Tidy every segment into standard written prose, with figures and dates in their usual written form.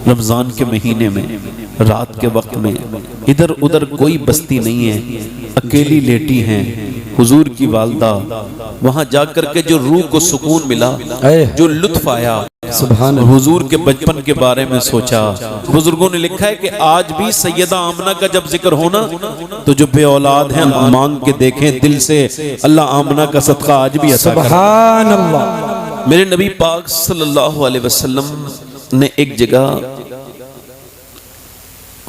रमज़ान के महीने में रात के वक्त में इधर उधर कोई बस्ती नहीं है, अकेली लेटी हैं हुजूर की वालदा। वहां जाकर के जो रूह को सुकून मिला, जो लुत्फ आया, सुभान हुजूर के बचपन के बारे में सोचा। बुजुर्गों ने लिखा है कि आज भी सैयदा आमना का जब जिक्र होना तो जो बे औलाद हैं मांग के देखें दिल से, अल्लाह आमना का सदका आज भी अता करे। सुभान अल्लाह। मेरे नबी पाक सल्लल्लाहु अलैहि वसल्लम ने एक जगह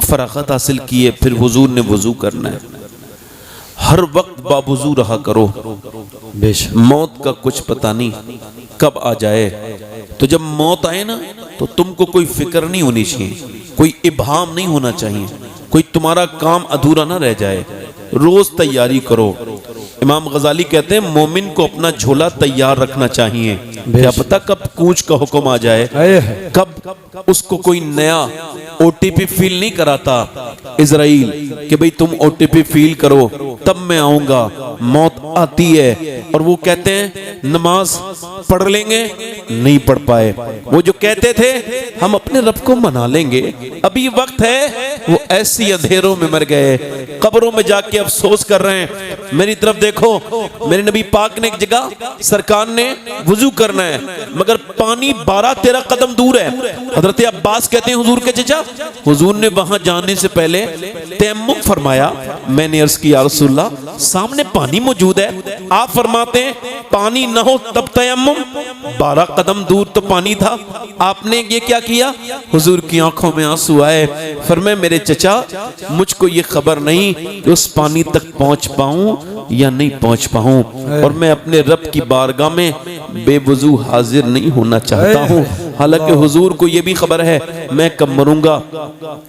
फरागत हासिल की है, फिर हुजूर ने वुजू करना है। हर वक्त बावुजू रहा करो, मौत का कुछ पता नहीं कब आ जाए। तो जब मौत आए ना तो तुमको कोई फिक्र नहीं होनी चाहिए, कोई इब्हाम नहीं होना चाहिए, कोई तुम्हारा काम अधूरा ना रह जाए। रोज तैयारी करो। इमाम गजाली कहते हैं मोमिन को अपना झोला तैयार रखना चाहिए, क्या पता कब कूच का हुक्म आ जाए, कब उसको कोई नया ओटीपी फील नहीं कराता इजराइल कि भाई तुम ओटीपी फील करो तब मैं आऊंगा। मौत आती है और वो कहते हैं नमाज पढ़ लेंगे, नहीं पढ़ पाए। वो जो कहते थे हम अपने रब को मना लेंगे, अभी वक्त है, वो ऐसी अंधेरों में मर गए, कब्रों में जाके अफसोस कर रहे हैं। मेरी तरफ देखो, मेरे नबी पाक ने एक जगह सरकार ने वुजू करना है मगर पानी 12-13 कदम दूर है। हजरत अब्बास कहते हैं हुजूर के चचा, हुजूर ने वहां जाने से पहले तयम्मुम फरमाया। मैंने अर्ज किया या रसूलल्लाह सामने पानी मौजूद है, आप फरमाते हैं पानी ना हो तब तयम्मुम, 12 कदम दूर तो पानी था, आपने ये क्या किया? हुजूर की आंखों में आंसू आए। फरमाया मेरे चचा मुझको ये खबर नहीं कि उस पानी तक पहुंच पाऊं या नहीं पहुंच पाऊं, और मैं अपने रब की बारगाह में बेवजू हाजिर नहीं होना चाहता हूं। हालांकि हुजूर को यह भी खबर है मैं कब मरूंगा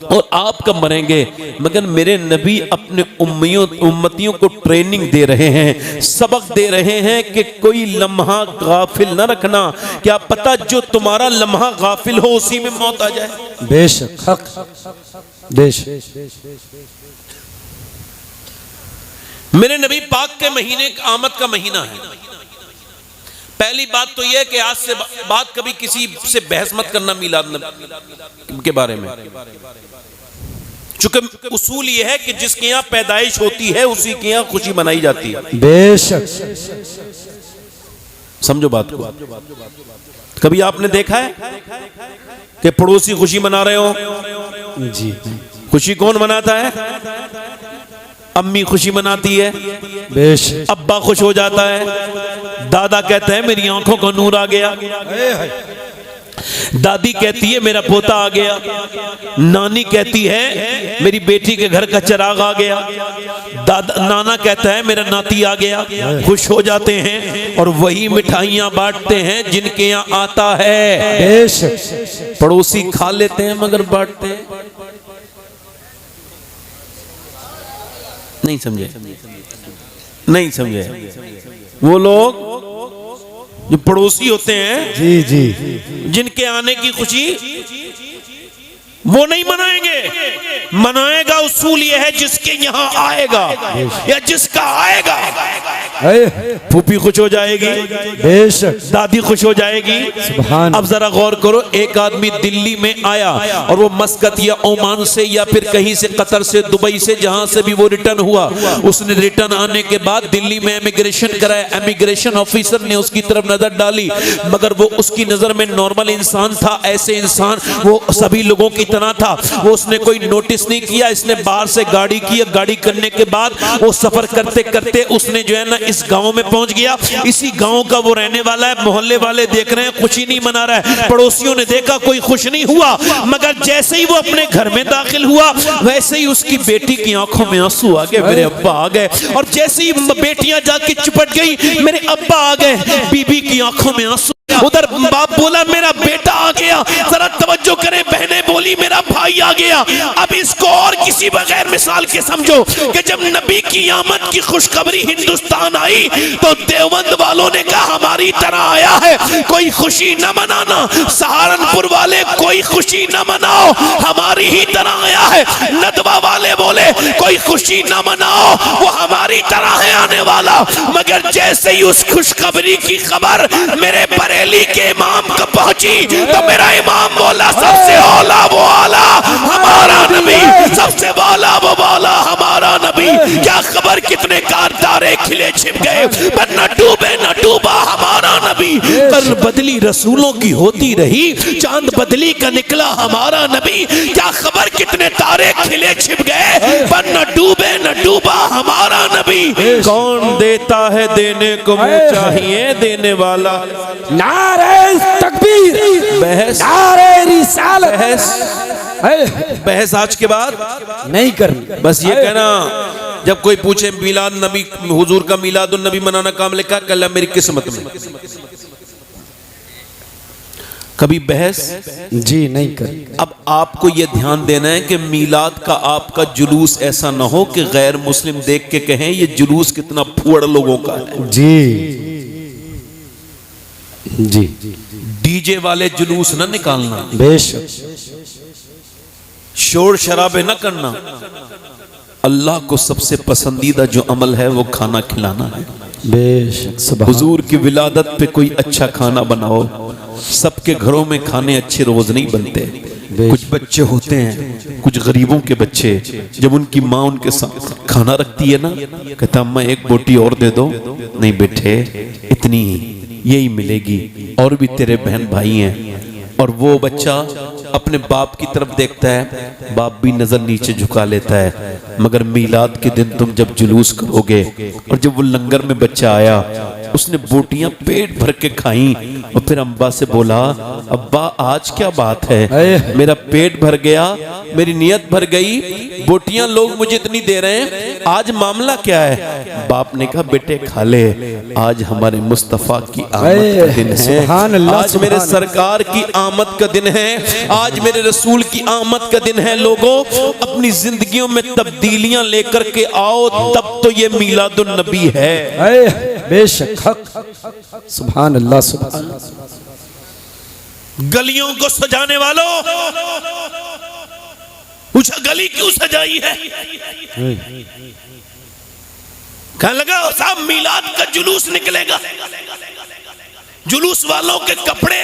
और आप कब मरेंगे, मगर मेरे नबी अपने उम्मतियों को ट्रेनिंग दे रहे हैं, सबक दे रहे हैं कि कोई लम्हा गाफिल न रखना, क्या पता जो तुम्हारा लम्हा गाफिल हो उसी में मौत आ जाए। बेशक हक, मेरे नबी पाक के महीने आमद का महीना है। पहली बात तो यह कि आज से बात कभी किसी से बहस मत करना मिलाद के बारे में, चूंकि उसूल यह है कि जिसके यहाँ पैदाइश होती है उसी के यहाँ खुशी मनाई जाती है। बेशक समझो बात को। कभी आपने देखा है कि पड़ोसी खुशी मना रहे हो? जी। खुशी कौन मनाता है? अम्मी खुशी मनाती है, अब्बा खुश हो जाता है, दादा कहते हैं मेरी आंखों का नूर आ गया, दादी कहती है मेरा पोता आ गया, नानी कहती है मेरी बेटी के घर का चिराग आ गया, नाना कहता है मेरा नाती आ गया। खुश हो जाते हैं और वही मिठाइयां बांटते हैं जिनके यहाँ आता है। पड़ोसी खा लेते हैं मगर बांटते हैं नहीं। समझे? नहीं समझे? वो लोग जो पड़ोसी होते हैं जी जी, जिनके आने की खुशी वो नहीं मनाएंगे। मनाएगा उसूल ये है जिसके यहाँ आएगा या जिसका आएगा। फूफी खुश हो जाएगी, दादी खुश हो जाएगी। अब जरा गौर करो, एक आदमी दिल्ली में आया और वो मस्कत या ओमान से या फिर कहीं से, कतर से, दुबई से, जहां से भी वो रिटर्न हुआ, उसने रिटर्न आने के बाद दिल्ली में इमिग्रेशन कराया। इमिग्रेशन ऑफिसर ने उसकी तरफ नजर डाली मगर वो उसकी नजर में नॉर्मल इंसान था, ऐसे इंसान वो सभी लोगों की तरह था। वो उसने कोई नोटिस नहीं किया, इसने बाहर से गाड़ी की। गाड़ी करने के बाद वो सफर करते करते उसने जो है ना इस गांव में पहुंच गया। इसी गांव का वो रहने वाला है। मोहल्ले वाले देख रहे हैं खुशी नहीं मना रहा है, पड़ोसियों ने देखा कोई खुश नहीं हुआ, मगर जैसे ही वो अपने घर में दाखिल हुआ वैसे ही उसकी बेटी की आंखों में आंसू आ गए, मेरे अब्बा आ गए। और जैसे ही बेटियां जाके चिपट गई, मेरे अब्बा आ गए, बीबी की आंखों में आंसू। उधर बाप बोला मेरा बेटा आ गया, जरा तवज्जो करें, बहनें बोली मेरा भाई आ गया। अब इसको और किसी बगैर मिसाल के समझो कि जब नबी की आमद की खुशखबरी हिंदुस्तान आई तो देवबंद वालों ने कहा हमारी तरह आया है, कोई खुशी न मनाना। सहारनपुर वाले कोई खुशी न मनाओ, हमारी ही तरह आया है। नदवा वाले बोले कोई खुशी न मनाओ, वो हमारी तरह है आने वाला। मगर जैसे ही उस खुशखबरी की खबर मेरे बरेली के इमाम को पहुंची तो मेरा इमाम बोला सबसे औला वो नबी, क्या खबर कितने कारदारे खिले छिप गए, पर न डूबे न डूबा हमारा नबी। कर्न बदली रसूलों की होती रही, चांद बदली का निकला हमारा नबी, क्या खबर कितने तारे खिले छिप गए, पर न डूबे न डूबा हमारा नबी। कौन देता है देने को मुझे चाहिए देने वाला। नारे तकबीर, बहस नारे रिसालत, बहस आज के बाद नहीं करनी। बस ये कहना, जब कोई पूछे मिलाद नबी, हुजूर का मिलाद उन नबी मनाना काम लिखा, कल मेरी किस्मत में। कभी बहस जी नहीं करनी। अब आपको यह ध्यान देना है कि मिलाद का आपका जुलूस ऐसा ना हो कि गैर मुस्लिम देख के कहें ये जुलूस कितना फुअड़ लोगों का है। जी जी डीजे वाले जुलूस ना निकालना, बेशक शोर शराबे ना करना। अल्लाह को सबसे पसंदीदा जो अमल है वो खाना खिलाना है। बेशक हुजूर की विलादत पे कोई अच्छा खाना बनाओ। सबके घरों में खाने अच्छे रोज नहीं बनते। कुछ बच्चे होते हैं, कुछ गरीबों के बच्चे, जब उनकी माँ उनके साथ खाना रखती है ना, कहता अम्मा एक बोटी और दे दो। नहीं बेटे, इतनी यही मिलेगी, और भी तेरे बहन भाई हैं। और वो बच्चा अपने बाप की तरफ देखता है, बाप भी नजर नीचे झुका लेता है। मगर मीलाद के दिन तुम जब जुलूस करोगे, और जब वो लंगर में बच्चा आया, उसने बोटियां पेट भर के खाई, और फिर अम्बा से बोला अब्बा आज क्या बात है, मेरा पेट भर गया, मेरी नियत भर गई, बोटियां लोग मुझे इतनी दे रहे हैं, आज मामला क्या है। बाप ने कहा बेटे खा ले, आज हमारे मुस्तफा की आमद का दिन है, आज मेरे सरकार की आमद का दिन है, आज मेरे रसूल की आमद का दिन है। लोगों, अपनी जिंदगियों में तब्दीलियां लेकर के आओ, तब तो ये मीलादुन नबी है। बेशक हक, सुभान अल्लाह, सुभान। गलियों को सजाने वालों, पूछा गली क्यों सजाई है? कहने लगा साहब मिलाद का जुलूस निकलेगा, जुलूस वालों के कपड़े,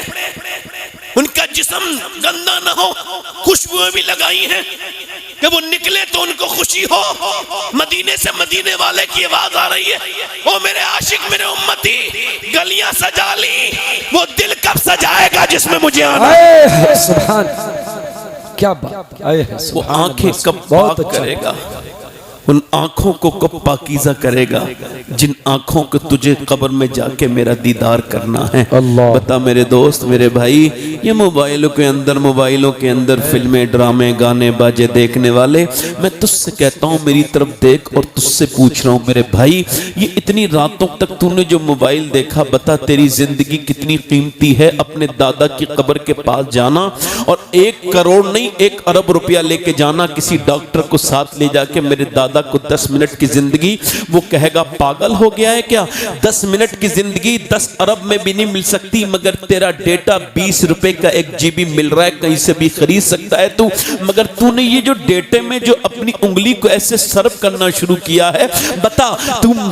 उनका जिस्म गंदा ना हो, खुशबुएं भी लगाई हैं कि वो निकले तो उनको खुशी हो। मदीने से मदीने वाले की आवाज आ रही है, ओ मेरे आशिक मेरे उम्मती, गलियां सजा ली, वो दिल कब सजाएगा जिसमें मुझे आना है। सुभान, क्या बात, वो आंखें कब पाक करेगा, उन आंखों को कब पाकीज़ा करेगा जिन आंखों को तुझे कब्र में जाके मेरा दीदार करना है। बता मेरे दोस्त, मेरे भाई, ये मोबाइलों के अंदर फिल्में, ड्रामे, गाने बाजे देखने वाले, मैं तुझसे कहता हूँ मेरी तरफ देख, और तुझसे पूछ रहा हूँ मेरे भाई, ये इतनी रातों तक तूने जो मोबाइल देखा, बता तेरी जिंदगी कितनी कीमती है। अपने दादा की कब्र के पास जाना और 1 करोड़ नहीं 1 अरब रुपया लेके जाना, किसी डॉक्टर को साथ ले जाके मेरे दादा को 10 मिनट की जिंदगी, वो कहेगा पागल हो गया है क्या, 10 मिनट की जिंदगी 10 अरब में भी नहीं मिल सकती, मगर तेरा डेटा 20 रुपए का 1 GB मिल रहा है, कहीं से भी खरीद सकता है तू, मगर तूने ये जो डेटे में जो अपनी उंगली को ऐसे सर्व करना शुरू किया है, बता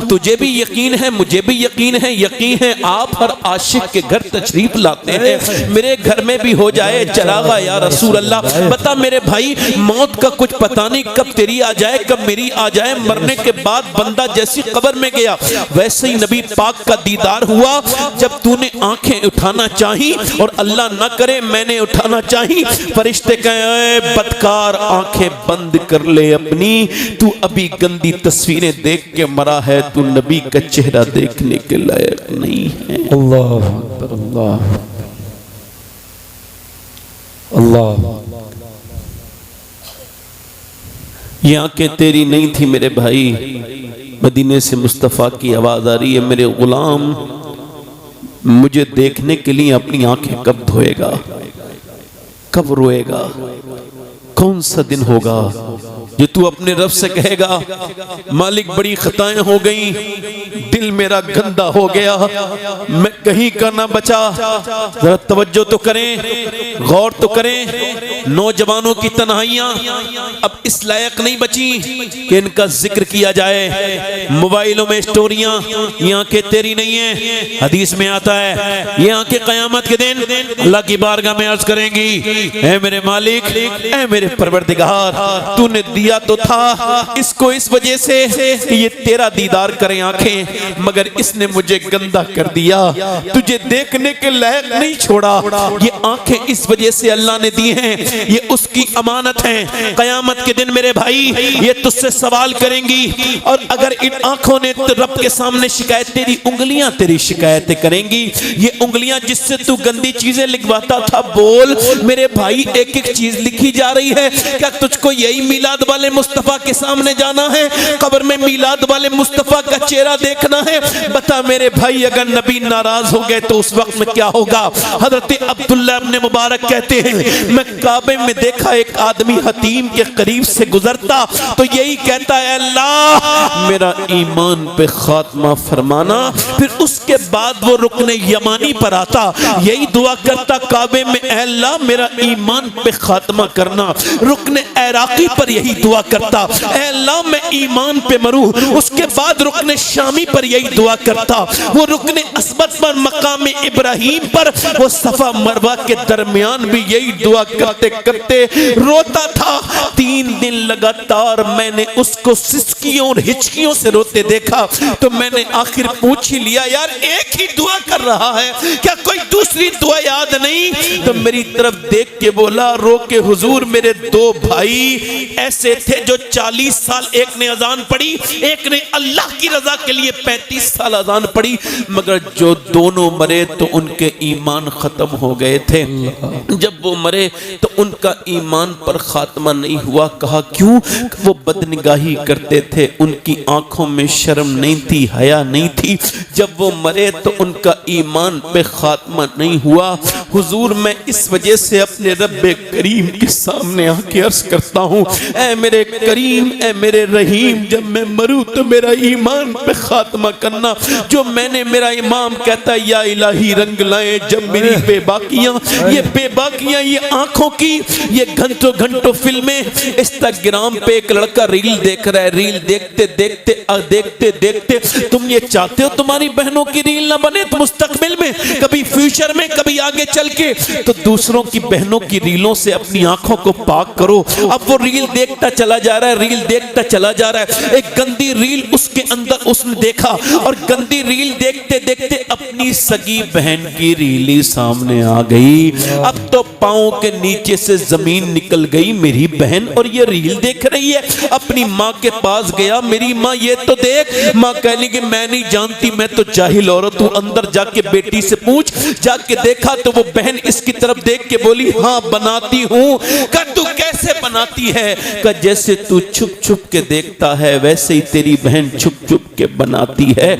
तुझे भी यकीन है, मुझे भी यकीन है, आप हर आशिक के घर तशरीफ लाते हैं, मेरे घर में भी हो जाए चरागा या रसूल अल्लाह। बता मेरे भाई, मौत का कुछ पता नहीं कब तेरी आ जाए, कब मेरी आ जाए। मरने के बाद बंदा जैसी कब्र में गया, वैसे ही नबी पाक का दीदार हुआ। जब तूने आंखें उठाना चाही, और अल्लाह ना करे मैंने उठाना चाही, फरिश्ते कहे बदकार आंखें बंद कर ले अपनी, तू अभी गंदी तस्वीरें देख के मरा है, तू नबी का चेहरा देखने के लायक नहीं है। अल्लाह अकबर, अल्लाह अल्लाह। ये आंखें तेरी नहीं थी मेरे भाई, मदीने से मुस्तफ़ा की आवाज़ आ रही है, मेरे गुलाम मुझे देखने के लिए अपनी आंखें कब धोएगा, कब रोएगा, कौन सा दिन होगा जो तू अपने रब से कहेगा मालिक बड़ी खताएं हो गई, दिल मेरा गंदा हो गया, मैं कहीं का ना बचा। जरा तवज्जो तो करें, गौर तो करें, नौजवानों की तन्हाइयां अब इस लायक नहीं बची कि इनका जिक्र किया जाए। मोबाइलों में स्टोरियां, ये आंखें तेरी नहीं है, हदीस में आता है ये आंखें क़यामत के दिन अल्लाह की बारगाह में अर्ज करेंगी ऐ मेरे मालिक, ऐ मेरे परवरदिगार, तूने दिया तो था इसको इस वजह से कि ये तेरा दीदार करें आंखें, मगर इसने मुझे गंदा कर दिया, तुझे देखने के लायक नहीं छोड़ा। ये आंखें इस वजह से अल्लाह ने दी हैं, ये उसकी अमानत हैं। कयामत के दिन मेरे भाई ये तुझसे सवाल करेंगी, और अगर इन आंखों ने तो रब के सामने शिकायत, तेरी उंगलियां तेरी शिकायतें करेंगी। ये उंगलियां जिससे तू गंदी चीजें लिखवाता था, बोल मेरे भाई एक एक चीज लिखी जा रही है। क्या तुझको यही मिलाद वाले मुस्तफा के सामने जाना है, कब्र में मिलाद वाले मुस्तफा का चेहरा देखना है? बता मेरे भाई, अगर नबी नाराज हो गए तो उस वक्त में क्या होगा? हजरत अब्दुल्ला इब्ने मुबारक कहते हैं, मैं काबे में देखा एक आदमी हतीम के करीब से गुजरता तो यही कहता है, अल्लाह मेरा ईमान पे खात्मा फरमाना। फिर उसके बाद वो रुकने यमानी पर आता, यही दुआ करता काबे में, अल्लाह मेरा ईमान पे खात्मा करना। रुकने इराकी पर यही दुआ करता, अल्लाह मैं ईमान पे मरूं। उसके बाद रुकने शामी पर यही दुआ करता। वो रुकने असबत पर, मकाम इब्राहिम पर, वो सफा मरवा के दरमियान भी यही दुआ करते करते रोता था। 3 दिन लगातार मैंने उसको सिसकियों और हिचकियों से रोते देखा, तो मैंने आखिर पूछ ही लिया, यार एक ही दुआ कर रहा है, क्या कोई दूसरी दुआ याद नहीं? तो मेरी तरफ देख के बोला, रो के, हुजूर मेरे 2 भाई ऐसे थे जो 40 साल, एक ने अजान पढ़ी, एक ने अल्लाह की रजा के लिए 35 साल अजान पढ़ी, मगर जो दोनों मरे तो उनके ईमान खत्म हो गए थे। जब वो मरे तो उनका ईमान पर खात्मा नहीं हुआ। कहा क्यों? वो बदनिगाही करते थे, उनकी आंखों में शर्म नहीं थी, हया नहीं थी। जब वो मरे तो उनका ईमान पे खात्मा नहीं हुआ। हुजूर मैं इस वजह से अपने रब्बे करीम के सामने आके अर्ज करता हूँ, ऐ मेरे करीम, ऐ मेरे रहीम, जब मैं मरूं तो मेरा ईमान पे खात्मा करना। जो मैंने, मेरा इमाम कहता है, या इलाही रंग लाए जब मेरी बेबाकियां, ये बेबाकियां, ये आंखों की, ये घंटों घंटों फिल्में। इंस्टाग्राम पे एक लड़का रील देख रहा है, रील देखते देखते देखते देखते तुम ये चाहते हो तुम्हारी बहनों की रील ना बने तो मुस्तकबिल में, कभी फ्यूचर में, कभी आगे चल के, तो दूसरों की बहनों की रीलों से अपनी आंखों को पाक करो। अब वो रील देखता चला जा रहा है, रील देखता चला जा रहा है। एक गंदी रील उसके अंदर उसने देखा, और गंदी रील देखते देखते अपनी सगी बहन की रील ही सामने आ गई। अब तो पांव के नीचे से जमीन निकल गई मेरी बहन, और ये रील देख रही है। अपनी माँ के पास गया, मेरी माँ ये तो देख। माँ कहने की मैं नहीं जानती, मैं तो जाहिल औरत हूँ, अंदर जाके बेटी से पूछ। जाके देखा तो वो बहन इसकी तरफ देख के बोली, हाँ बनाती हूँ। का तू कैसे बनाती है? का जैसे तू छुप छुप के देखता है वैसे ही तेरी बहन छुप छुप के बनाती है।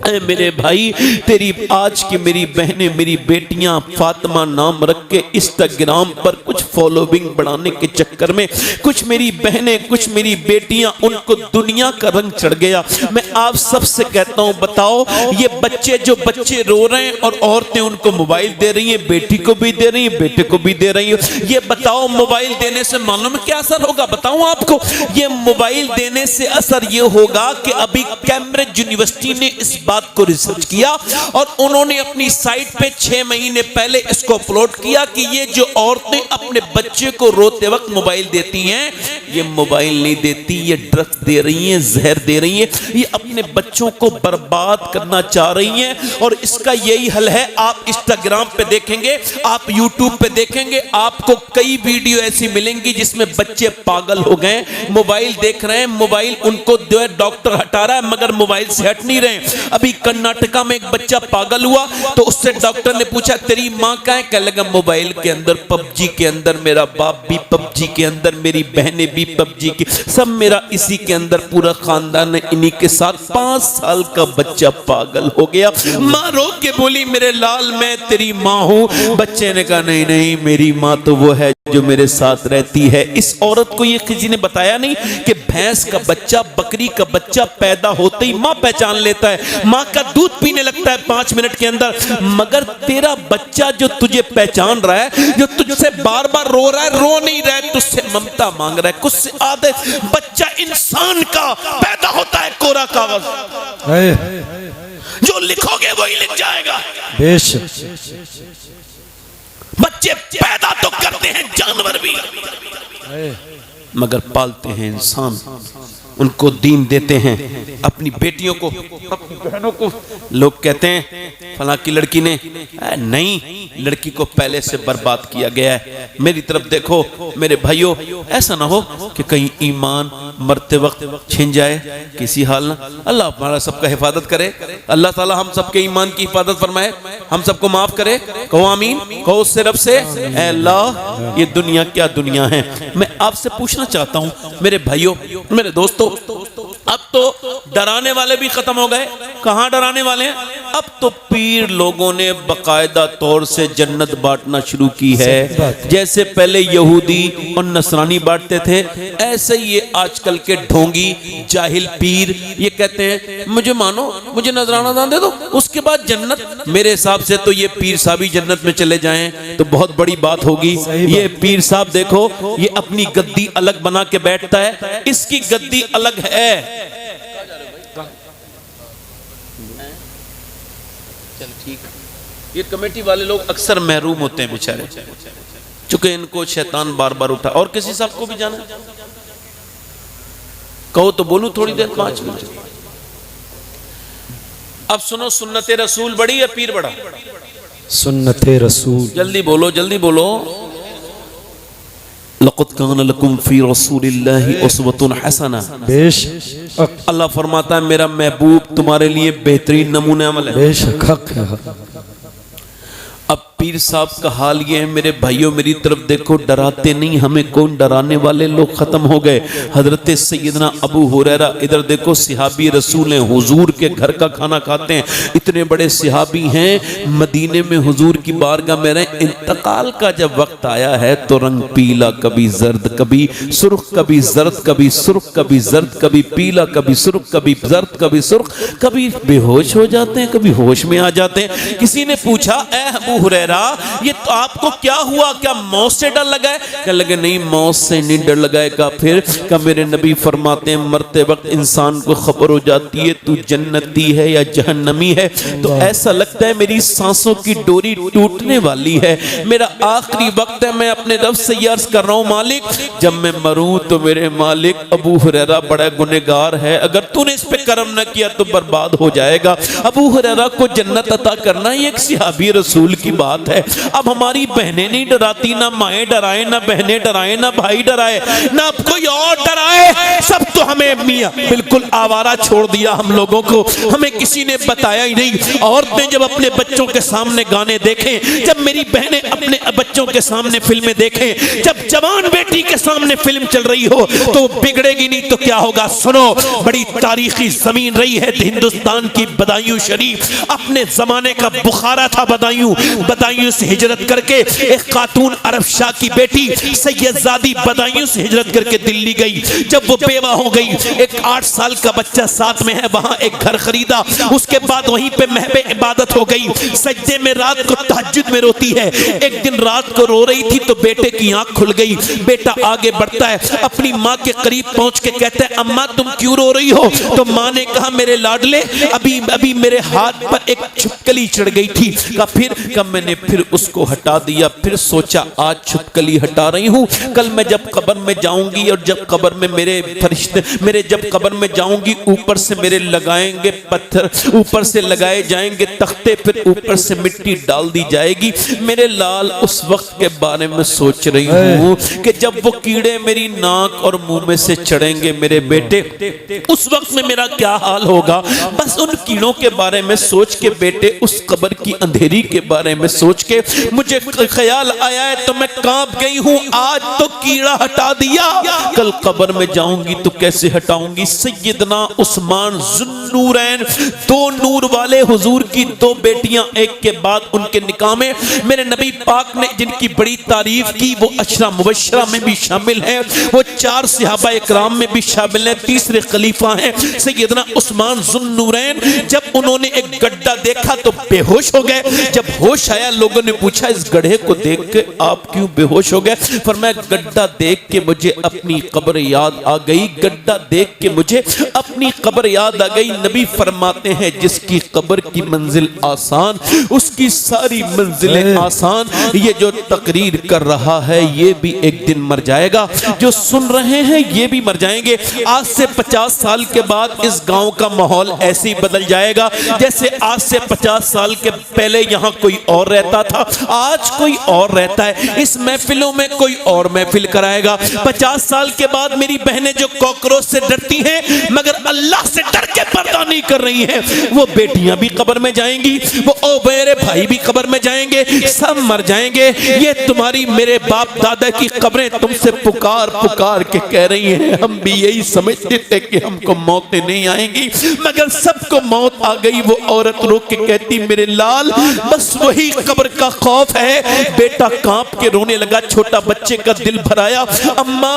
ऐ मेरे भाई, तेरी आज की मेरी बहनें, मेरी बेटियां फातिमा नाम रख के इंस्टाग्राम पर कुछ फॉलोइंग बढ़ाने के चक्कर में कुछ मेरी बहनें, कुछ मेरी बेटियां, उनको दुनिया का रंग चढ़ गया। मैं आप सबसे कहता हूं, बताओ ये बच्चे, जो बच्चे रो रहे हैं और औरतें उनको मोबाइल दे रही हैं, बेटी को भी दे रही हैं, बेटे को भी दे रही हैं, ये बताओ मोबाइल देने से मालूम क्या असर होगा? बताऊं आपको, ये मोबाइल देने से असर ये होगा कि अभी कैम्ब्रिज यूनिवर्सिटी ने इस बात को रिसर्च किया और उन्होंने अपनी साइट पे 6 महीने पहले इसको अपलोड किया कि ये जो औरतें अपने बच्चे को रोते वक्त मोबाइल देती हैं, ये मोबाइल नहीं देती, ये ड्रग्स दे रही हैं, जहर दे रही हैं, ये अपने बच्चों को बर्बाद करना चाह रही हैं। और इसका यही हल है, आप इंस्टाग्राम पे देखेंगे, आप यूट्यूब पे देखेंगे, आपको कई वीडियो ऐसी मिलेंगी जिसमें बच्चे पागल हो गए, मोबाइल देख रहे हैं, मोबाइल उनको जो है डॉक्टर हटा रहा है मगर मोबाइल से हट नहीं रहे। अभी कर्नाटका में एक बच्चा पागल हुआ तो उससे डॉक्टर ने पूछा तेरी माँ कहाँ है? कहने लगा मोबाइल के अंदर, पबजी के अंदर, मेरा बाप भी पबजी के अंदर, मेरी बहनें भी पबजी के, सब मेरा इसी के अंदर, पूरा खानदान है इन्हीं के साथ। 5 साल का बच्चा पागल हो गया। माँ रो के बोली मेरे लाल मैं तेरी माँ हूँ। बच्चे ने कहा नहीं नहीं, मेरी माँ तो वो है जो मेरे साथ रहती है। इस औरत को ये किसी ने बताया नहीं कि भैंस का बच्चा, बकरी का बच्चा पैदा होते ही माँ पहचान लेता है, माँ का दूध पीने लगता है 5 मिनट के अंदर। मगर तेरा बच्चा जो तुझे पहचान रहा है, जो तुझसे बार बार रो रहा है, रो नहीं रहा है, तुझसे ममता मांग रहा है, कुछ से आदत। बच्चा इंसान का पैदा होता है कोरा कागज, जो लिखोगे वही लिख जाएगा। बेशक बच्चे पैदा तो करते हैं जानवर भी, मगर पालते हैं इंसान। उनको दीन देते हैं, अपनी बेटियों को, अपनी बहनों को। लोग कहते हैं फला की लड़की ने, नहीं, लड़की को पहले से बर्बाद किया गया है। मेरी तरफ देखो मेरे भाइयों, ऐसा ना हो कि कहीं ईमान मरते वक्त छिन जाए, किसी हाल ना। अल्लाह हमारा सबका हिफाजत करे, अल्लाह ताला हम सबके ईमान की हिफाजत फरमाए, हम सबको माफ करे। कहो आमीन, कहो उससे रब से, ऐ अल्लाह ये दुनिया क्या दुनिया है। मैं आपसे पूछना चाहता हूं मेरे भाइयों, मेरे दोस्तों, अब तो डराने वाले भी खत्म हो गए। कहां डराने वाले हैं? अब तो पीर लोगों ने बाकायदा तौर से जन्नत बांटना शुरू की है। जैसे पहले यहूदी और नसरानी बांटते थे, ऐसे ये आजकल के ढोंगी जाहिल पीर ये कहते हैं मुझे मानो, मुझे नजराना दान दे दो, उसके बाद जन्नत। मेरे हिसाब से तो ये पीर साहब ही जन्नत में चले जाएं तो बहुत बड़ी बात होगी। ये पीर साहब देखो, ये अपनी गद्दी अलग बना के बैठता है, इसकी गद्दी अलग है। चल ठीक, ये कमेटी वाले लोग अक्सर महरूम होते हैं बेचारे, चूंकि इनको शैतान बार बार उठा। और किसी साहब को भी जाना कहो तो बोलूं थोड़ी देर, 5 मिनट। अब सुनो, सुन्नते रसूल बड़ी या पीर बड़ा? सुन्नते रसूल। जल्दी बोलो, जल्दी बोलो। लक़द कान लकुम फी रसूलिल्लाहि उसवतुन हसना। बेशक अल्लाह फरमाता है मेरा महबूब तुम्हारे लिए बेहतरीन नमूने अमल है। बेशक हक है। अब पीर साहब का हाल ये है मेरे भाइयों, मेरी तरफ देखो, डराते नहीं, हमें कौन डराने वाले लोग खत्म हो गए। हजरत सैयदना अबू हुरैरा, इधर देखो सिहाबी रसूल हैं, हुजूर के घर का खाना खाते हैं, इतने बड़े सिहाबी हैं। मदीने में हुजूर की बारगाह में रहे, इंतकाल का जब वक्त आया है तो रंग पीला, कभी जर्द, कभी सुर्ख, कभी जर्द, कभी सुर्ख, कभी जर्द, कभी पीला, कभी सुर्ख, कभी जर्द, कभी सुर्ख, कभी बेहोश हो जाते हैं, कभी होश में आ जाते हैं। किसी ने पूछा ए अबू हुरैरा ये तो आपको क्या हुआ, क्या मौत से डर लगा है? कहने लगे नहीं, मौत से नहीं डर लगाएगा। फिर क्या? मेरे नबी फरमाते हैं मरते वक्त इंसान को खबर हो जाती है तू जन्नती है या जहन्नमी है, तो ऐसा लगता है मेरी सांसों की डोरी टूटने वाली है, मेरा आखिरी वक्त है, मैं अपने रब से अर्ज कर रहा हूं मालिक जब मैं मरूं तो मेरे मालिक अबू हुरैरा बड़ा गुनहगार है, अगर तूने इस पे करम न किया तो बर्बाद हो जाएगा। अबू हुरैरा को जन्नत अता करना ये एक सिहाबी रसूल की बात है। अब हमारी बहनें नहीं डराती, ना माएँ डराए, ना बहनें डराए, ना भाई डराए, ना कोई और डराए, सब तो हमें मियां बिल्कुल आवारा छोड़ दिया हम लोगों को, हमें किसी ने बताया ही नहीं। औरतें जब अपने बच्चों के सामने गाने देखें, जब मेरी बहनें अपने बच्चों के सामने फिल्में देखें, जब जवान बेटी के सामने फिल्म चल रही हो तो बिगड़ेगी नहीं तो क्या होगा? सुनो, बड़ी तारीखी जमीन रही है हिंदुस्तान की बदायूं शरीफ। अपने जमाने का बुखारा था बदायूं। बदायूं से हिजरत करके एक खातून अरब शाह की बेटी सैयदजादी बदायूं से हिजरत करके दिल्ली गई। जब वो बेवा हो गई, एक 8 साल का बच्चा साथ में है, वहां एक घर खरीदा, उसके बाद वहीं पे महबे इबादत हो गई। सजदे में रात को तहज्जुद में रोती है। एक दिन रात को रो रही थी तो बेटे की आंख खुल गई। बेटा आगे बढ़ता है, अपनी माँ के करीब पहुंच के कहता है अम्मा तुम क्यों रो रही हो? तो माँ ने कहा मेरे लाडले अभी अभी मेरे हाथ पर एक छिपकली चढ़ गई थी। का फिर कब मैंने फिर उसको हटा दिया, फिर सोचा आज छिपकली हटा रही हूँ, कल मैं जब कब्र में जाऊंगी और जब कब्र में मेरे फरिश्ते मेरे जब कब्र में जाऊंगी ऊपर से मेरे लगाएंगे पत्थर, ऊपर से लगाए जाएंगे तख्ते, फिर ऊपर से मिट्टी डाल दी जाएगी। मेरे लाल उस वक्त के बारे में सोच रही हूँ कि जब वो कीड़े मेरी नाक और मुंह में से चढ़ेंगे मेरे बेटे, उस वक्त में मेरा क्या हाल होगा। बस उन कीड़ों के बारे में सोच के बेटे उस कब्र की अंधेरी के बारे में सोच के मुझे ख्याल आया है तो मैं कांप गई हूं। आज तो कीड़ा हटा दिया, कल कब्र में जाऊंगी तो कैसे हटाऊंगी। सैयदना उस्मान जुन्नूरैन, 2 नूर वाले हुजूर की 2 बेटियां एक के बाद उनके निकाह में मेरे नबी पाक ने जिनकी बड़ी तारीफ की, वो अशरा मुबश्शरा में भी शामिल है, वो 4 सहाबा इकराम में भी शामिल है, तीसरे खलीफा हैं सैयदना उस्मान ज़ुन्नूरैन जब उन्होंने एक गड्ढा देखा तो बेहोश हो गए। जब होश आया लोगों ने पूछा इस गड्ढे को देख के आप क्यों बेहोश हो गए? फरमाया गड्ढा देख के मुझे अपनी कब्र याद आ गई, गड्ढा देख के मुझे अपनी कब्र याद आ गई। नबी फरमाते हैं जिसकी कब्र की मंजिल आसान उसकी सारी मंजिलें आसान। ये जो तकरीर कर रहा है ये भी एक दिन मर जाएगा, जो सुन रहे हैं ये भी मर जाएंगे। आज से 50 साल के बाद इस गांव का माहौल ऐसे ही बदल जाएगा जैसे आज से 50 साल के पहले यहाँ कोई और रहता था, आज कोई और रहता है। इस महफिलों में कोई और महफिल कराएगा। 50 साल के बाद मेरी बहनें जो कॉकरोच से डरती हैं मगर अल्लाह से डर के पर्दा नहीं कर रही हैं, वो बेटियां भी कब्र में जाएंगी, वो मेरे भाई भी कब्र में जाएंगे, सब मर जाएंगे। ये तुम्हारी मेरे बाप दादा की कब्रें तुमसे पुकार पुकार के कह रही हैं। हम भी यही समझते थे कि हमको मौतें नहीं आएंगी मगर सबको मौत आ गई। वो औरत रो के कहती मेरे लाल बस वही कब्र का खौफ है। बेटा कांप के रोने लगा, छोटा बच्चे का दिल भराया। अम्मा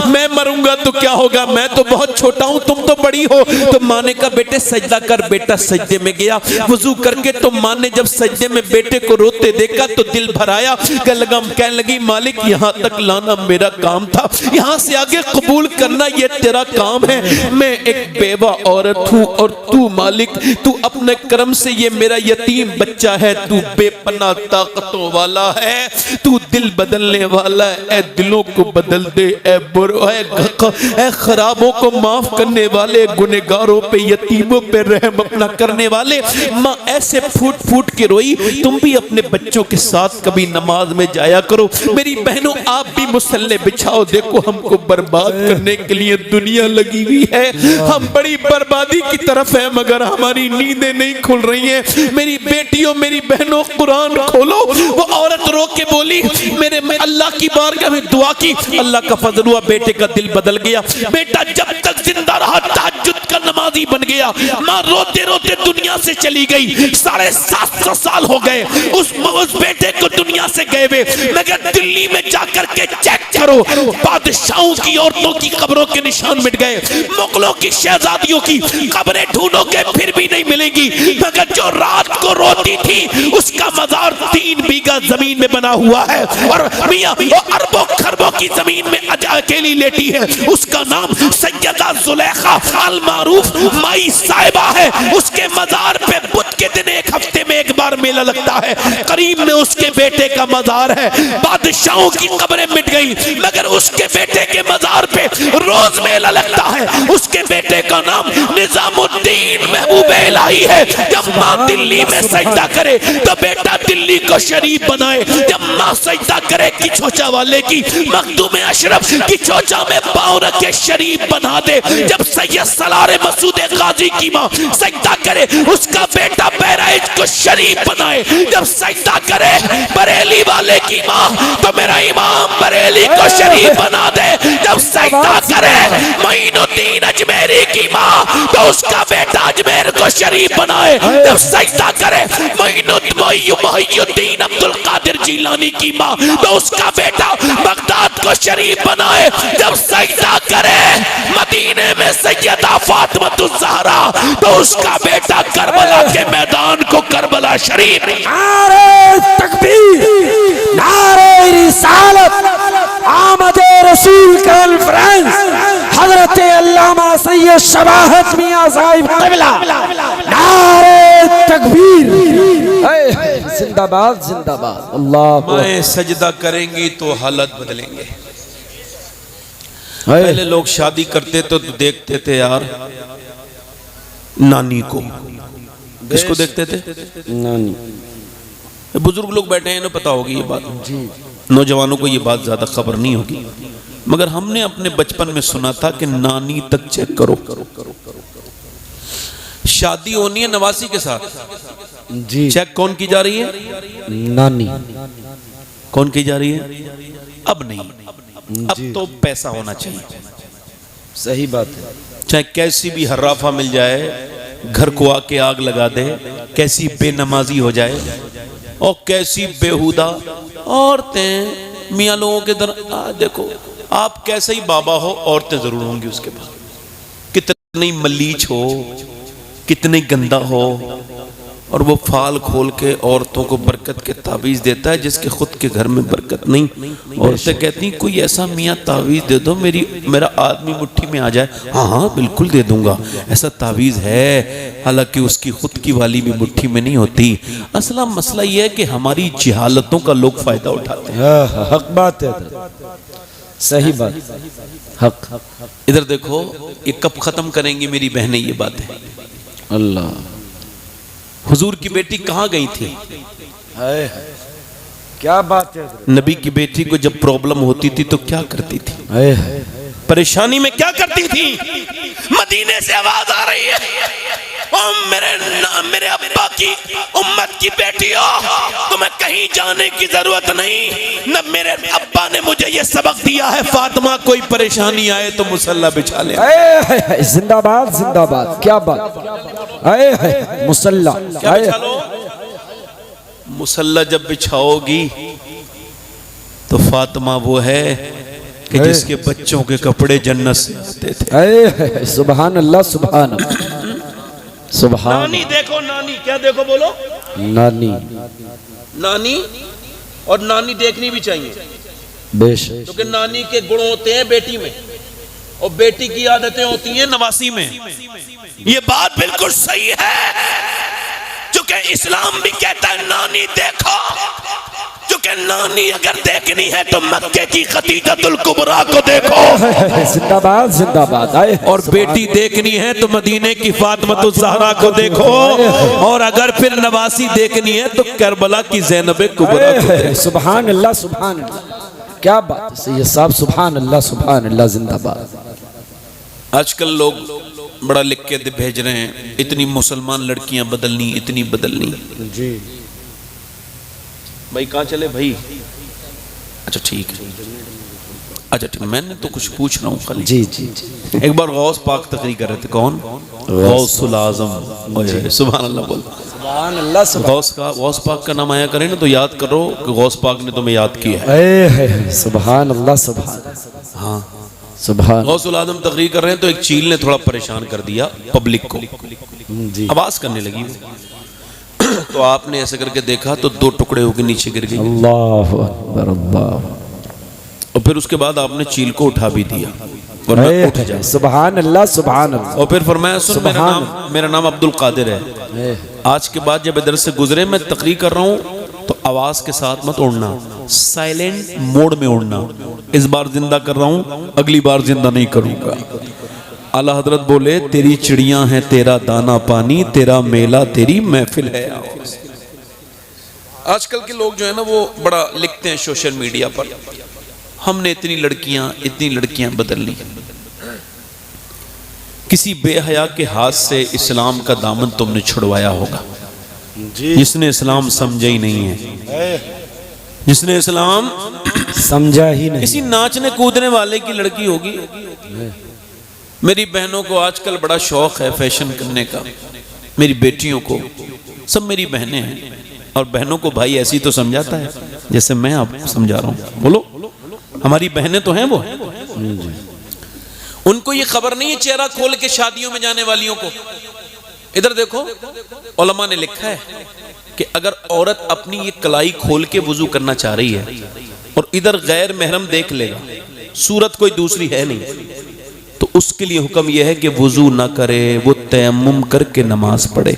मैं मरूंगा तो क्या होगा, मैं तो बहुत छोटा हूं, तुम तो बड़ी हो। तो माँ ने कहा बेटे सजदा कर। बेटा सजदे में गया वजू करके, तो माँ ने जब सजदे में बेटे को रोते देखा तो दिल भराया। कहने लगी मालिक यहाँ तक लाना मेरा काम था, यहाँ से आगे कबूल करना ये तेरा काम है। मैं एक बेवा औरत हूँ और तू मालिक तू अपने कर्म से ये मेरा यतीम बच्चा है, तू बेपनाह ताकतों वाला है, तू दिल बदलने वाला है। ए दिलों को बदल दे, ए खराबों को माफ करने वाले, गुनहगारों पे यतीमों पे रहम अपना करने वाले। माँ ऐसे फूट फूट के रोई। तुम भी अपने बच्चों के साथ कभी नमाज में जाया करो। मेरी बहनों आप भी मुसल्ले बिछाओ। देखो हमको बर्बाद करने के लिए दुनिया लगी हुई है, हम बड़ी बर्बादी की तरफ है मगर हमारी नींदें नहीं खुल रही हैं। मेरी बेटियों मेरी बहनों कुरान खोलो। वो औरत रो के बोली मेरे अल्लाह की बारगाह में दुआ की, अल्लाह का फजल हुआ बेटे का दिल बदल गया। बेटा जब तक जिंदा रहा तहज्जुद का नमाजी बन गया। माँ रोते रोते दुनिया से चली गई। 750 साल हो गए उस बेटे को दुनिया से गए हुए। मगर दिल्ली में जाकर के चेक करो, बादशाहों की औरतों की कब्रों के निशान मिट गए, मुगलों की शहजादियों की कब्रें ढूंढोगे फिर भी नहीं मिलेंगी। मगर जो रात को रोती थी उसका मजार 3 बीघा जमीन में बना हुआ है और मियां वो अरबों खरबों की जमीन में अकेली लेटी है। उसका नाम सैयदा जुलेखा अल मारूफ माई साहिबा है। उसके मजार पे बुध के दिन एक हफ्ते में एक बार मेला लगता है। करीब में उसके बेटे का मजार है। बादशाहों की कब्रें मिट गई मगर उसके बेटे के मजार पे रोज मेला लगता है। उसके बेटे का नाम निजामुद्दीन महबूब इलाही है। जब माँ दिल्ली में सजदा करे तो बेटा दिल्ली को शरीफ बनाए। जब माँ सजदा करे कि चोचा वाले की मखदूम अशरफ की चोचा में पाँव रखे शरीफ बना दे। जब सैयद सलारे मसूद गाजी की माँ सजदा करे उसका बेटा बहराइच को शरीफ बनाए। जब सजदा करे बरेली वाले की माँ तो मेरा इमाम बरेली को शरीफ बना दे। जब सजदा करे मोइनुद्दीन अजमेरी की माँ तो उसका बेटा अजमेर को शरीफ बनाए। जब सजदा करे मोइनुद्दीन अब्दुल कादिर जिलानी की माँ तो उसका बेटा बगदाद को शरीफ बनाए। जब सजदा करे मदीने में सैयदा फातिमा ज़हरा तो उसका बेटा करबला के मैदान को करबला शरीफ। नारे तकबीर, नारे रिसालत, आमदे रसूल कॉन्फ्रेंस, हजरत अल्लामा सैयद शबाहत मियां साहिब क़िबला, नारे तकबीर, जिंदाबाद जिंदाबाद। अल्लाह माएं सजदा करेंगी तो हालत बदलेंगे। पहले लोग शादी करते तो देखते थे यार नानी को, किसको देखते थे? नानी। बुजुर्ग लोग बैठे हैं ना, पता होगी ये बात जी। नौजवानों को ये बात ज्यादा खबर नहीं होगी मगर हमने अपने बचपन में सुना था कि नानी तक चेक करो। शादी होनी है नवासी के साथ जी, चेक कौन की जा रही है? नानी। कौन की जा रही है? अब नहीं, अब तो पैसा होना चाहिए। सही बात है। चाहे कैसी भी हर्राफा मिल जाए, घर को आके आग लगा दे, कैसी बेनमाजी हो जाए और कैसी बेहुदा औरतें मियाँ लोगों के देखो आप कैसे ही बाबा हो, औरतें जरूर होंगी उसके बाद। कितने कितनी मलीच हो, कितनी गंदा हो, और वो फाल खोल के औरतों को बरकत के तावीज़ देता है जिसके खुद के घर में बरकत नहीं। औरतें कहती हैं कोई ऐसा मियाँ तावीज़ दे दो मेरा आदमी मुट्ठी में आ जाए। हाँ हाँ बिल्कुल दे दूंगा, ऐसा तावीज़ है, हालांकि उसकी खुद की वाली भी मुट्ठी में नहीं होती। असला मसला ये है कि हमारी जिहालतों का लोग फ़ायदा उठाते हैं। हक बात है, सही बात, हक। इधर देखो, ये कब ख़त्म करेंगी मेरी बहनें ये बातें? अल्लाह, हुजूर की बेटी कहाँ गई थी? है क्या बात है। नबी की बेटी को जब प्रॉब्लम होती थी तो क्या करती थी? है परेशानी में क्या करती थी? मदीने से आवाज आ रही है, ओ मेरे अब्बा की उम्मत की बेटियों, तुम्हें कहीं जाने की जरूरत नहीं। न मेरे अब्बा ने मुझे ये सबक दिया है, फातिमा कोई परेशानी आए तो मुसल्ला बिछा ले। जिंदाबाद जिंदाबाद, क्या बात, मुसल्ला क्या बिछा लो? मुसल्ला जब बिछाओगी तो फातिमा वो है कि जिसके बच्चों के कपड़े जन्नत से आते थे। सुभान अल्लाह, सुभान अल्लाह, सुभान। नानी देखो, नानी क्या देखो बोलो? नानी, नानी, और नानी देखनी भी चाहिए बेशक, क्योंकि नानी के गुण होते हैं बेटी में, और बेटी की आदतें होती हैं नवासी में। ये बात बिल्कुल सही है, क्योंकि इस्लाम भी कहता है नानी देखो, क्योंकि नानी अगर देखनी है तो मक्के की खदीजतुल कुबरा को देखो। जिंदाबाद जिंदाबाद। और बेटी देखनी है तो मदीने की फातिमतुज़ ज़हरा को देखो, और अगर फिर नवासी देखनी है तो करबला की ज़ैनब कुबरा को देखो। सुभान अल्लाह, सुभान अल्लाह, क्या बात है ये साहब, सुभान अल्लाह, सुभान अल्लाह, जिंदाबाद। आजकल लोग बड़ा लिख के भेज रहे हैं, इतनी मुसलमान लड़कियां बदलनी, इतनी बदलनी। जी भाई कहाँ चले भाई? अच्छा ठीक है, अच्छा ठीक, मैंने तो कुछ पूछ रहा हूँ खाली। जी जी जी। एक बार गौस पाक तकरीर कर रहे थे, कौन? गौसुल आज़म। सुभान अल्लाह बोल। सुभान अल्लाह। गौस पाक का नाम आया करें ना तो याद करो कि गौस पाक ने तुम्हें याद किया है। सुभान अल्लाह, सुभान। हाँ, सुभान। गौसुल आज़म तकरीर कर रहे हैं तो एक चील ने थोड़ा परेशान कर दिया पब्लिक को, आवाज करने लगी। तो आपने ऐसे करके देखा तो दो टुकड़े होकर नीचे गिर गए। अल्लाह अकबर, अल्लाह। और फिर उसके बाद आपने चील को उठा भी दिया और मैं उठ जाए। सुभान अल्लाह, सुभान अल्लाह। और फिर फरमाया सुन, मेरा नाम अब्दुल कादिर है, आज के बाद जब इधर से गुजरे मैं तकरीर कर रहा हूँ तो आवाज के साथ मत उड़ना, साइलेंट मोड में उड़ना। इस बार जिंदा कर रहा हूँ, अगली बार जिंदा नहीं करूंगा। आला हजरत बोले तेरी चिड़ियां हैं तेरा दाना पानी, तेरा मेला तेरी महफिल है। आजकल के लोग जो है ना वो बड़ा लिखते हैं सोशल मीडिया पर, हमने इतनी लड़कियां बदल ली। किसी बेहया के हाथ से इस्लाम का दामन तुमने छुड़वाया होगा, जिसने इस्लाम समझा ही नहीं है, जिसने इस्लाम समझा ही नहीं। किसी नाचने कूदने वाले की लड़की होगी। मेरी बहनों को आजकल बड़ा शौक है फैशन करने का, मेरी बेटियों को, सब मेरी बहनें हैं। और बहनों को भाई ऐसी तो समझाता है जैसे मैं आप समझा रहा हूँ। बोलो, हमारी बहनें तो हैं, वो उनको ये खबर नहीं है चेहरा खोल के शादियों में जाने वालियों को। इधर देखो, उलमा ने लिखा है कि अगर औरत अपनी ये कलाई खोल के वुजू करना चाह रही है और इधर गैर महरम देख लेगा, सूरत कोई दूसरी है नहीं, तो उसके लिए हुक्म यह है कि वुजू ना करे, वो तयम्मुम करके नमाज पढ़े।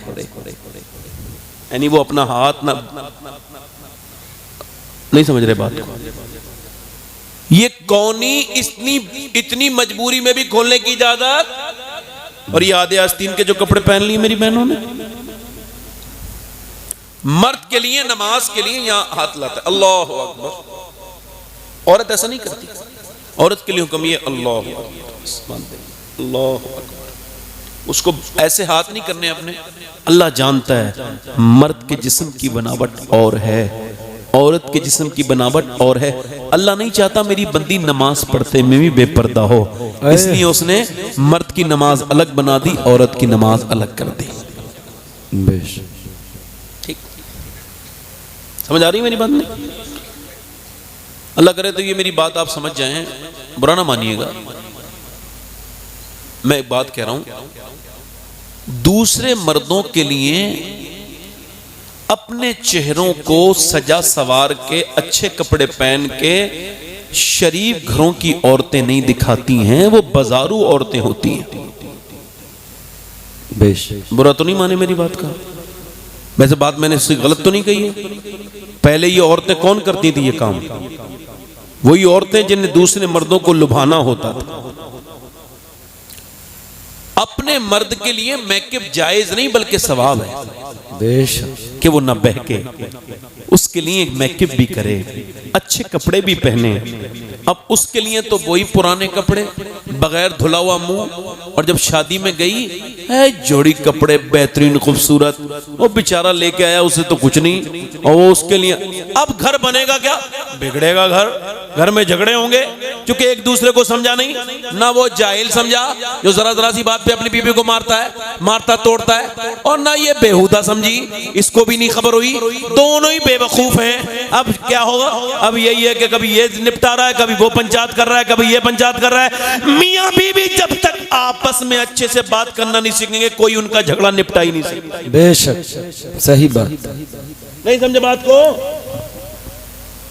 यानी वो अपना हाथ ना, नहीं समझ रहे बात को? ये कौनी इतनी मजबूरी में भी खोलने की इजाजत। और ये आधे आस्तीन के जो कपड़े पहन लिए मेरी बहनों ने, मर्द के लिए नमाज के लिए यहां हाथ लाता है, अल्लाह अकबर। औरत ऐसा नहीं करती, औरत के लिए हुक्म ये अल्लाह अल्लाह, उसको ऐसे हाथ नहीं करने अपने। अल्लाह जानता है मर्द के जिस्म की बनावट और है, औरत के जिस्म की बनावट और है। अल्लाह नहीं चाहता मेरी बंदी नमाज पढ़ते में भी बेपर्दा हो, इसलिए उसने मर्द की नमाज अलग बना दी, औरत की नमाज अलग कर दी। ठीक समझ आ रही मेरी बात? नहीं, अल्लाह करे तो ये मेरी बात आप समझ जाएं, बुरा ना मानिएगा। मैं एक बात कह रहा हूं, दूसरे मर्दों के लिए अपने चेहरों को सजा सवार के अच्छे कपड़े पहन के शरीफ घरों की औरतें नहीं दिखाती हैं, वो बाजारू औरतें होती हैं। बेशक बुरा तो नहीं माने मेरी बात का, वैसे बात मैंने इससे गलत तो नहीं कही है। पहले ये औरतें कौन करती थी ये काम? वही औरतें जिन्हें दूसरे मर्दों को लुभाना होता था। अपने मर्द के लिए मेकअप जायज नहीं बल्कि सवाब है, बेशक कि वो ना बहके, उसके लिए मेकअप भी करे, अच्छे कपड़े भी पहने। अब उसके लिए तो वही पुराने कपड़े, बगैर धुला हुआ मुंह, और जब शादी में गई है जोड़ी कपड़े बेहतरीन खूबसूरत, वो बेचारा लेके आया, उसे तो कुछ नहीं, और वो उसके लिए अब घर बनेगा क्या? बिगड़ेगा घर में झगड़े होंगे, क्योंकि एक दूसरे को समझा नहीं ना। वो जाहिल समझा जो जरा जरा सी बात पे अपनी बीवी को मारता तोड़ता है, और ना ये बेहुदा समझी, इसको भी नहीं खबर हुई, दोनों ही बेवकूफ हैं। अब क्या होगा? अब यही है कि कभी ये निपटा रहा है, कभी वो पंचायत कर रहा है, कभी ये पंचायत कर रहा है। मियां बीवी जब तक आपस में अच्छे से बात करना नहीं सीखेंगे, कोई उनका झगड़ा निपटा ही नहीं सकता। बेशक सही बात। नहीं समझे बात को?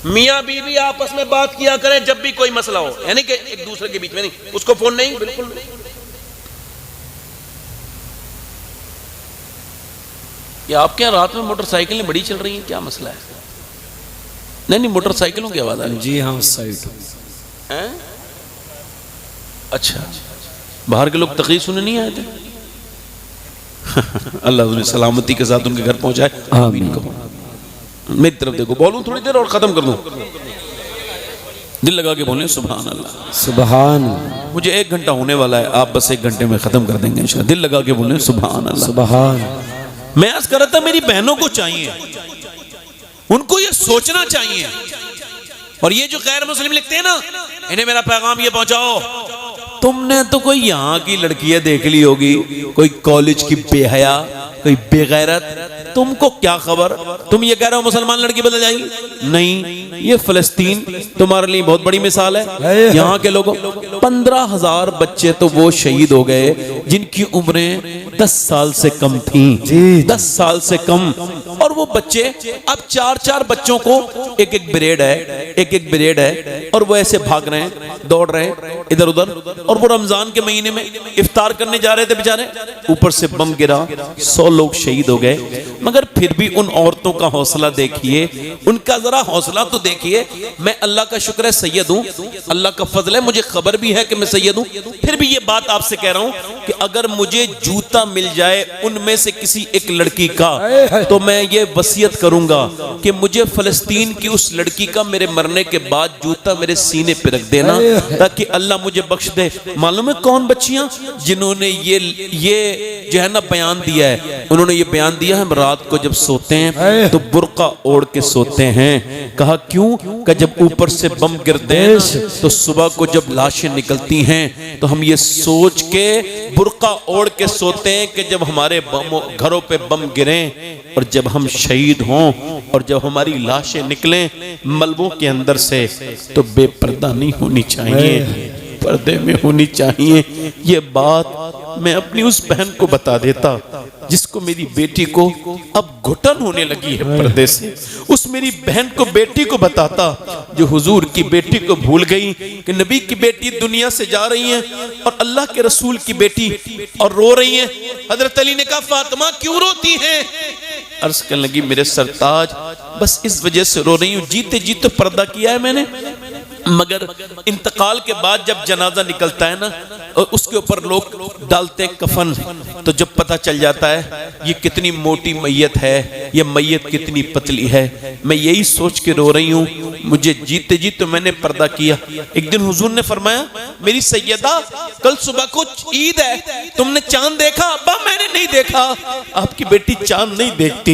मियां बीवी आपस में बात किया करें जब भी कोई मसला हो, यानी कि एक दूसरे के बीच में नहीं, उसको फोन नहीं, बिल्कुल नहीं। क्या आपके यहाँ रात में मोटरसाइकिलें बड़ी चल रही हैं, क्या मसला है? नहीं मोटरसाइकिलों की आवाज आ रही जी हाँ, उस साइड है। अच्छा, बाहर के लोग तक़ीद सुनने नहीं आए थे? अल्लाह उन्हें सलामती के साथ उनके घर पहुंचाए, आमीन कहो। मेरी तरफ देखो, बोलूं थोड़ी देर और खत्म कर दूं? दिल लगा के बोलें सुभान अल्लाह। सुभान। मुझे 1 घंटा होने वाला है, आप बस 1 घंटे में खत्म कर देंगे इंशाअल्लाह। दिल लगा के बोलें सुभान अल्लाह। सुभान। मैं आज कर रहा था, मेरी बहनों को चाहिए, उनको ये सोचना चाहिए, और ये जो गैर मुस्लिम लिखते हैं ना, इन्हें मेरा पैगाम ये पहुंचाओ, तुमने तो कोई यहाँ की लड़कियां देख ली होगी, कोई कॉलेज की बेहया, कोई बेगैरत, तुमको क्या खबर? तुम ये कह रहे हो मुसलमान लड़की बदल जाएगी? नहीं, ये फलस्तीन तुम्हारे लिए बहुत बड़ी मिसाल है। यहाँ के लोगों 15,000 बच्चे तो वो शहीद हो गए जिनकी उम्रें 10 साल से कम थी, 10 साल से कम, और वो बच्चे अब 4-4 बच्चों को एक ब्रेड है, और वो ऐसे भाग रहे हैं, दौड़ रहे हैं इधर उधर, और वो रमजान के महीने में इफ्तार करने जा रहे थे बेचारे, ऊपर से बम गिरा, 100 लोग शहीद हो गए। मगर फिर भी उन औरतों का हौसला देखिए, उनका जरा हौसला तो देखिए। मैं अल्लाह का शुक्र है सैयद हूं, अल्लाह का फजल है, मुझे खबर भी है कि मैं सैयद हूं, फिर भी ये बात आपसे कह रहा हूं कि अगर मुझे जूता मिल जाए उनमें से किसी एक लड़की का, तो मैं ये वसीयत करूंगा कि मुझे फलस्तीन की उस लड़की का मेरे मरने के बाद जूता मेरे सीने पे रख देना, ताकि अल्लाह मुझे बख्श दे। मालूम है कौन बच्चियां जिन्होंने ये जो है ना बयान दिया है? उन्होंने ये बयान दिया है, हम रात को जब सोते हैं तो बुर्का ओढ़ के सोते हैं। कहा क्यों? कि जब ऊपर से बम गिरते हैं तो सुबह को जब लाशें निकलती हैं तो हम ये सोच के बुर्का ओढ़ के सोते हैं कि जब हमारे घरों पे बम गिरें और जब हम शहीद हों और जब हमारी लाशें निकलें मलबों के अंदर से, तो बेपर्दा नहीं होनी चाहिए, पर्दे में होनी चाहिए। ये बात मैं अपनी उस बहन को बता देता जिसको मेरी बेटी को अब घुटन होने लगी है पर्दे से, उस मेरी बहन को बेटी को बताता जो हुजूर की बेटी को भूल गई कि नबी की बेटी दुनिया से जा रही है और अल्लाह के रसूल की बेटी और रो रही है। हजरत अली ने कहा फातिमा क्यों रोती हैं? अर्ज करने लगी मेरे सरताज बस इस वजह से रो रही हूँ, जीते जी तो पर्दा किया है मैंने, मगर इंतकाल के बाद जब जनाजा निकलता है ना और उसके ऊपर लोग डालते हैं कफन, तो जब पता चल जाता है ये कितनी मोटी मैयत है, ये मैयत कितनी पतली है, मैं यही सोच के रो रही हूँ। मुझे जीते जी तो मैंने पर्दा किया। एक दिन हुजूर ने फरमाया मेरी सैयदा कल सुबह को ईद है, तुमने चांद देखा? अब्बा मैंने नहीं देखा। आपकी बेटी चांद नहीं देखती।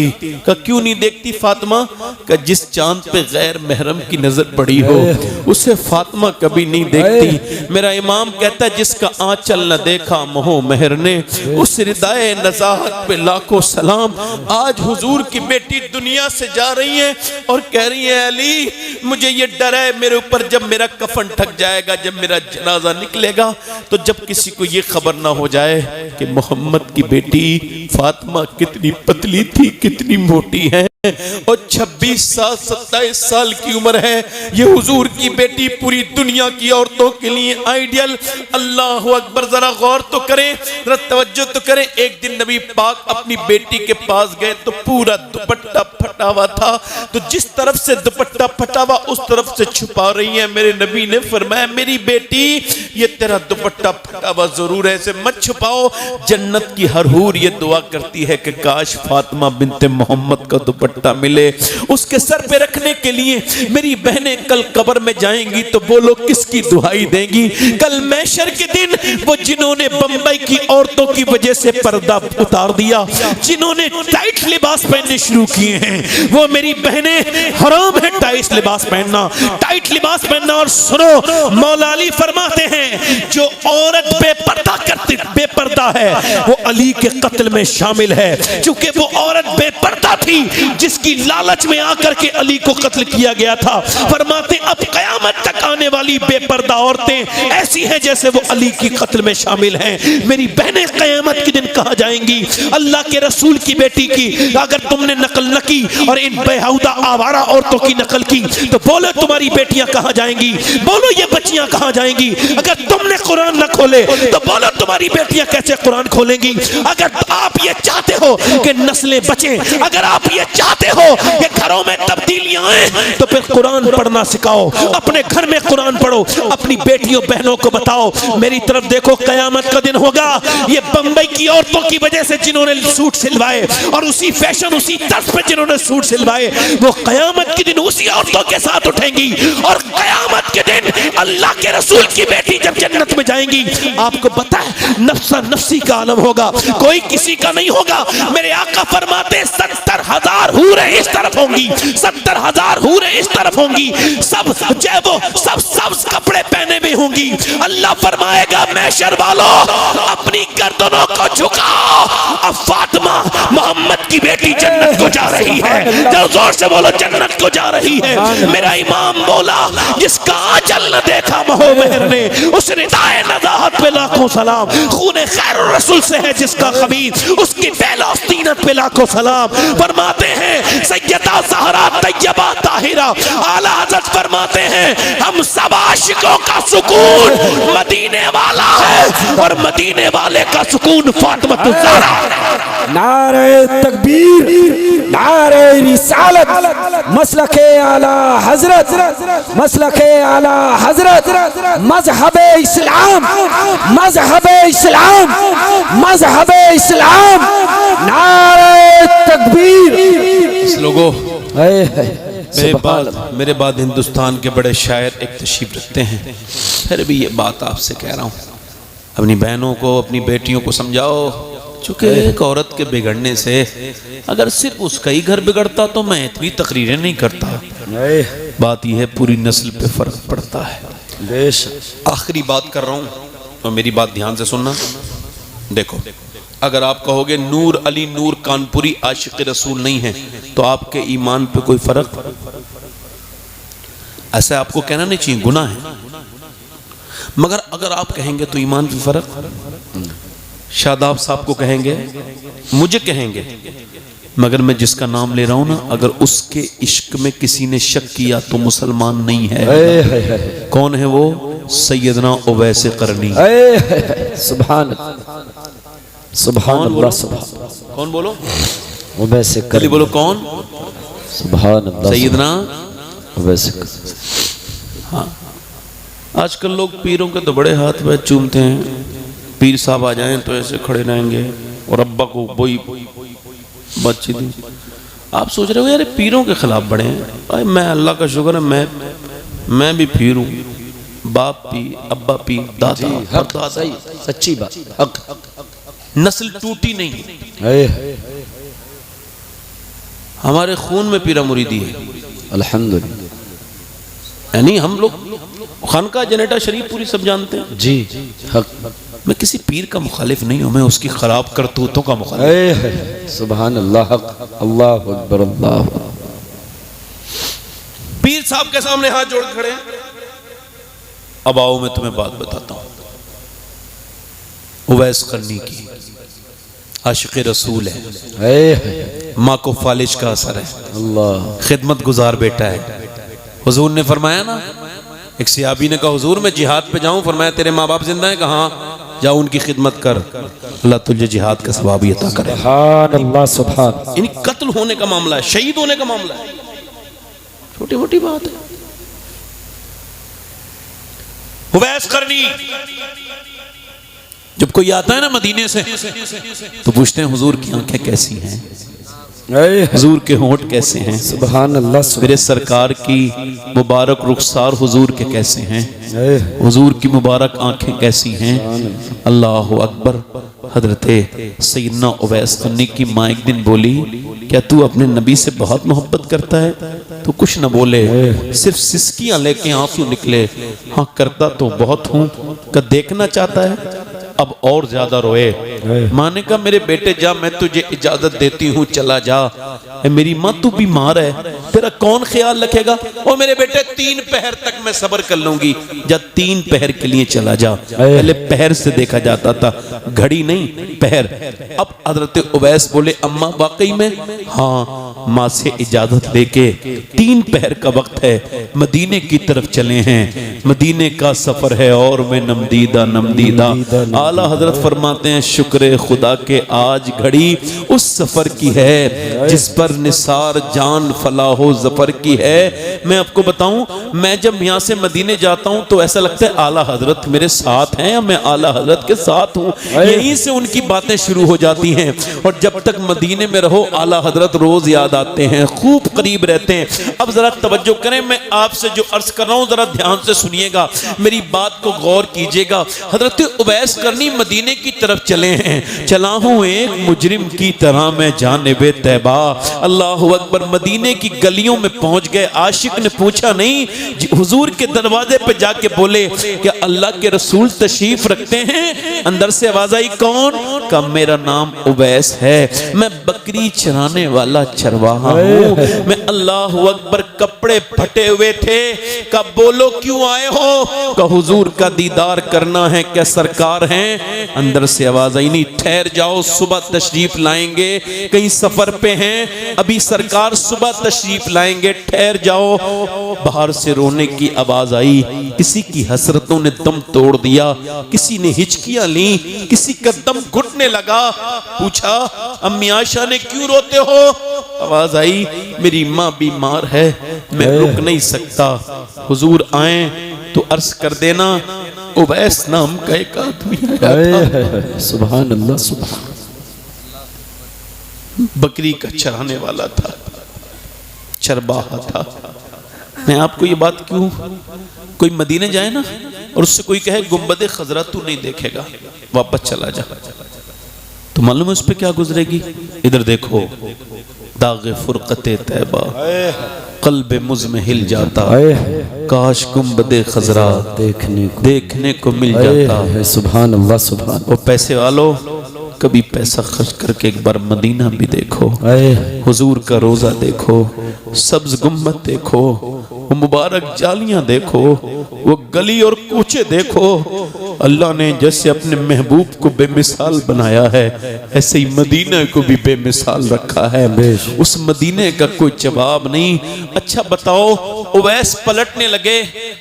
का क्यों नहीं देखती फातिमा? का जिस चांद पे गैर महरम की नजर पड़ी हो उस उसे फातिमा कभी नहीं देखती। मेरा इमाम कहता है जिसका आंचल न देखा मोह मेहर ने, उस रिदाए नज़ाहत पे लाखों सलाम। आज हुजूर की बेटी दुनिया से जा रही है और कह रही है अली मुझे ये डर है मेरे ऊपर, जब मेरा कफन ढक जाएगा, जब मेरा जनाजा निकलेगा, तो जब किसी को ये खबर ना हो जाए कि मोहम्मद की बेटी फातिमा कितनी पतली थी, कितनी मोटी है और 26 साल 27 साल की उम्र है। ये हुजूर की बेटी पूरी दुनिया की औरतों के लिए आइडियल। अल्लाह अकबर, जरा गौर तो करें, जरा तवज्जो तो करें। एक दिन नबी पाक अपनी बेटी के पास गए तो पूरा दुपट्टा फटा हुआ था, तो जिस तरफ से दुपट्टा फटा हुआ उस तरफ से छुपा रही है। मेरे नबी ने फरमाया मेरी बेटी ये तेरा दुपट्टा फटा हुआ जरूर है, इसे मत छुपाओ। जन्नत की हर हूर ये दुआ करती है कि काश फातिमा बिनते मोहम्मद का दुपट्टा मिले उसके सर पे रखने के लिए। मेरी बहनें कल कब्र में जाएंगी तो बोलो किसकी दुहाई देंगी? कल महशर के दिन वो जिन्होंने बंबई की औरतों की वजह से पर्दा उतार दिया, जिन्होंने टाइट लिबास पहनने शुरू किए हैं, वो मेरी बहनें हराम है टाइट लिबास पहनना, टाइट लिबास पहनना। और सुनो, मौला अली फरमाते हैं जो औरत बेपर्दा करती बेपर्दा है वो अली के कत्ल में शामिल है, क्योंकि वो औरत बेपर्दा थी जिसकी लालच में आकर के अली को कत्ल किया गया था। फरमाते अब कयामत तक आने वाली बेपर्दा औरतें ऐसी हैं जैसे वो अली की कत्ल में शामिल हैं। मेरी बहनें कयामत के दिन कहा जाएंगी अल्लाह के रसूल की बेटी की अगर तुमने नकल न की और इन बेहुदा आवारा औरतों की नकल की तो बोलो तुम्हारी बेटियां कहां जाएंगी? बोलो ये बच्चियां कहां जाएंगी? अगर तुमने कुरान न खोले तो बोलो तुम्हारी बेटियां कैसे कुरान खोलेंगी? अगर आप ये चाहते हो कि नस्लें बचें, अगर आप ये चाहते हो कि घरों में तब्दीलियां आए तो फिर कुरान पढ़ना सिखाओ, अपने घर में कुरान पढ़ो, अपनी बेटियों बहनों को बताओ मेरी तरफ देखो कयामत का दिन होगा। ये बंबई की औरतों की वजह से जिन्होंने सूट सिलवाए और उसी फैशन उसी तर्ज पे जिन्होंने सूट सिलवाए वो कयामत के दिन उसी औरतों के साथ उठेंगी। और कयामत के दिन अल्लाह के रसूल की बेटी जब जन्नत में जाएंगी आपको पता है नफ्सा नफ्सी का आलम होगा, कोई किसी का नहीं होगा। मेरे आका फरमाते 70,000 हूरें इस तरफ होंगी, 70,000 हूरें इस तरफ होंगी, सब जब वो सब कपड़े पहने भी होंगी। अल्लाह फरमाएगा महशर वालों अपनी गर्दनों को झुकाओ, अब फातिमा मोहम्मद की बेटी जन्नत को जा रही है। जरा जोर से बोलो जन्नत को जा रही है। मेरा इमाम बोला जिसका आंचल न देखा मोह मेहर ने, उस रिदाए नज़ाहत पे लाखों सलाम। खूने खैर रसूल से है जिसका खबीर, उसकी फैलास्तीनत पे लाखों सलाम। फरमाते हैं सैयदा ज़हरा तैयबा ताहिरा आला हज़रत फरमाते हैं हम सब आशिकों का सुकून मदीने वाला है और मदीने वाले का सुकून फातिमा ज़हरा। नारे तकबीर, नारे रिसालत, मसलके आला हजरत, मसलके आला हजरत, मजहबे इस्लाम, मजहबे इस्लाम, मजहबे इस्लाम। नारे तकबीर। लोगों सुभान मेरे बाद हिंदुस्तान के बड़े शायर एक तशरीफ रखते हैं, फिर भी ये बात आपसे कह रहा हूँ अपनी बहनों को अपनी बेटियों को समझाओ, चूंकि एक औरत के बिगड़ने से अगर सिर्फ उसका ही घर बिगड़ता तो मैं इतनी तकरीरें नहीं करता। बात यह है पूरी नस्ल पे फर्क पड़ता है। आखिरी बात कर रहा हूँ तो मेरी बात ध्यान से सुनना। देखो अगर आप कहोगे नूर अली नूर कानपुरी आशिक रसूल नहीं है तो आपके ईमान पे कोई फर्क, ऐसा आपको कहना नहीं चाहिए, गुनाह है। मगर अगर आप कहेंगे तो ईमान पे फर्क, शादाब साहब को कहेंगे, मुझे कहेंगे, मगर मैं जिसका नाम ले रहा हूं ना अगर उसके इश्क में किसी ने शक किया तो मुसलमान नहीं है। कौन है वो? सैयदना उवैस करनी। सुभान सुभान अल्लाह, सुभान। कौन बोलो? उवैस करनी बोलो कौन? सुभान अल्लाह, सैयदना उवैस। हाँ, आजकल लोग पीरों के तो बड़े हाथ में चूमते हैं, पीर साहब आ जाएं तो ऐसे खड़े रहेंगे और अब्बा को बोई बच्ची दी। आप सोच रहे हो यार पीरों के खिलाफ बड़े हैं। भाई मैं अल्लाह का शुक्र है मैं भी पीर हूँ, बाप पीर, अब्बा पीर, दादा दादा। सही, सच्ची बात, हक। नस्ल टूटी नहीं, हमारे खून में पीरा मुरीदी है। अल्हम्दुलिल्लाह। यानी हम लोग खानका जनेटा शरीफ पूरी सब जानते हैं जी हक। मैं किसी पीर का मुखालिफ नहीं हूं, मैं उसकी खराब करतूतों का मुखालिफ। सुभान अल्लाह हक। अल्लाह अकबर अल्लाह। पीर साहब के सामने हाथ जोड़ खड़े हैं। अब आओ मैं तुम्हें बात बताता हूं। उवैस करनी की आशिक़ रसूल है, माँ को फालिश का असर है, अल्लाह खिदमत गुजार बेटा है। हुजूर ने फरमाया ना, एक सियाबी ने कहा हुजूर मैं जिहाद पे जाऊं, फरमाया तेरे माँ बाप जिंदा है? कहाँ? जाओ उनकी खिदमत कर, अल्लाह तुझे जिहाद का सवाब ही अता करे। सुभान अल्लाह सुभान। यानी कत्ल होने का मामला है, शहीद होने का मामला है, छोटी मोटी बात है। उवैस करनी जब कोई आता है ना मदीने से तो पूछते हैं हुजूर की आंखें कैसी हैं, हुजूर के होंठ कैसे हैं, सुभान अल्लाह मेरे सरकार की मुबारक रुखसार हुजूर के कैसे हैं, हुजूर की मुबारक आंखें कैसी हैं। अल्लाह अकबर। हजरते सैयदना उवैस करनी की माँ एक दिन बोली, क्या तू अपने नबी से बहुत मोहब्बत करता है? तो कुछ न बोले, सिर्फ सिसकियां लेके आंसू निकले। हाँ करता तो बहुत हूँ, क्या देखना चाहता है? अब और ज्यादा रोए। माँ ने कहा मेरे बेटे जा, मैं तुझे इजाजत देती हूँ, चला जा। मेरी माँ तू बीमार है, तेरा कौन ख्याल रखेगा? और मेरे बेटे 3 पहर तक मैं सब्र कर लूंगी, जब 3 पहर के लिए चला जा। पहले पहर से देखा जाता था, घड़ी नहीं पहर। अब हजरत उवैस बोले अम्मा वाकई में? हाँ। माँ से इजाजत लेके 3 पहर का वक्त है, मदीने की तरफ चले हैं। मदीने का सफर है और मैं नमदीदा नमदीदा। आला हजरत फरमाते हैं शुक्र खुदा के आज घड़ी उस सफर की है जिस पर निसार जान फलाहो जफर की है। मैं आपको बताऊं, मैं जब यहाँ से मदीने जाता हूं तो ऐसा लगता है आला हजरत मेरे साथ हैं या मैं आला हजरत के साथ हूं। यहीं से उनकी बातें शुरू हो जाती हैं और जब तक मदीने में रहो आला हजरत रोज याद आते हैं, खूब करीब रहते हैं। अब जरा तवज्जो करें, मैं आपसे जो अर्ज कर रहा हूं जरा ध्यान से सुनिएगा, मेरी बात को गौर कीजिएगा। हजरत उवैस करनी मदीने की तरफ चले हैं। चला हूं एक मुजरिम की तरह मैं जानिबे तैबा। अल्लाह अकबर। मदीने की गलियों में पहुंच गए। आशिक ने पूछा नहीं, हुजूर के दरवाजे पे जाके बोले कि अल्लाह के रसूल तशरीफ रखते हैं? अंदर से आवाज आई कौन? का मेरा नाम उवैस है, मैं बकरी चराने वाला चरवाहा हूं। मैं अल्लाह अकबर। कपड़े फटे हुए थे। का बोलो क्यों आए हो? का हुजूर का दीदार करना है। क्या सरकार हैं? अंदर से आवाज आई नहीं, ठहर जाओ सुबह तशरीफ लाएंगे, कहीं सफर पे हैं, अभी सरकार सुबह तशरीफ लाएंगे, ठहर जाओ। बाहर से रोने की आवाज आई। किसी की हसरतों ने दम तोड़ दिया, किसी ने हिचकियां ली, किसी का दम घुटने लगा। पूछा अम्मी आयशा ने क्यों रोते हो? आवाज आई मेरी माँ बीमार है, मैं रुक नहीं सकता, हुजूर आए तो अर्ज कर देना। उवैस नाम का एक आदमी आया था, सुभान अल्लाह सुभान। बकरी का चराने वाला था, चरवाहा था। मैं आपको ये बात क्यों, कोई मदीने जाए ना और उससे कोई कहे गुंबद खजरा तू नहीं देखेगा, वापस चला जा, तो मालूम है उस पर क्या गुजरेगी? इधर देखो, दागे फुरकते तैबा कल्ब मुझ में हिल जाता, काश गुंबदे खजरा देखने को मिल जाता। सुभान अल्लाह सुभान। वो पैसे वालों कभी पैसा खर्च करके एक बार मदीना भी देखो, हुजूर का रोजा देखो, सब्ज गुम्बद देखो, वो मुबारक जालियां देखो, वो गली और कूचे देखो। अल्लाह ने जैसे अपने महबूब को बेमिसाल बनाया है ऐसे ही मदीना को भी बेमिसाल रखा है। उस मदीने का कोई जवाब नहीं। अच्छा बताओ, उवैस पलटने लगे,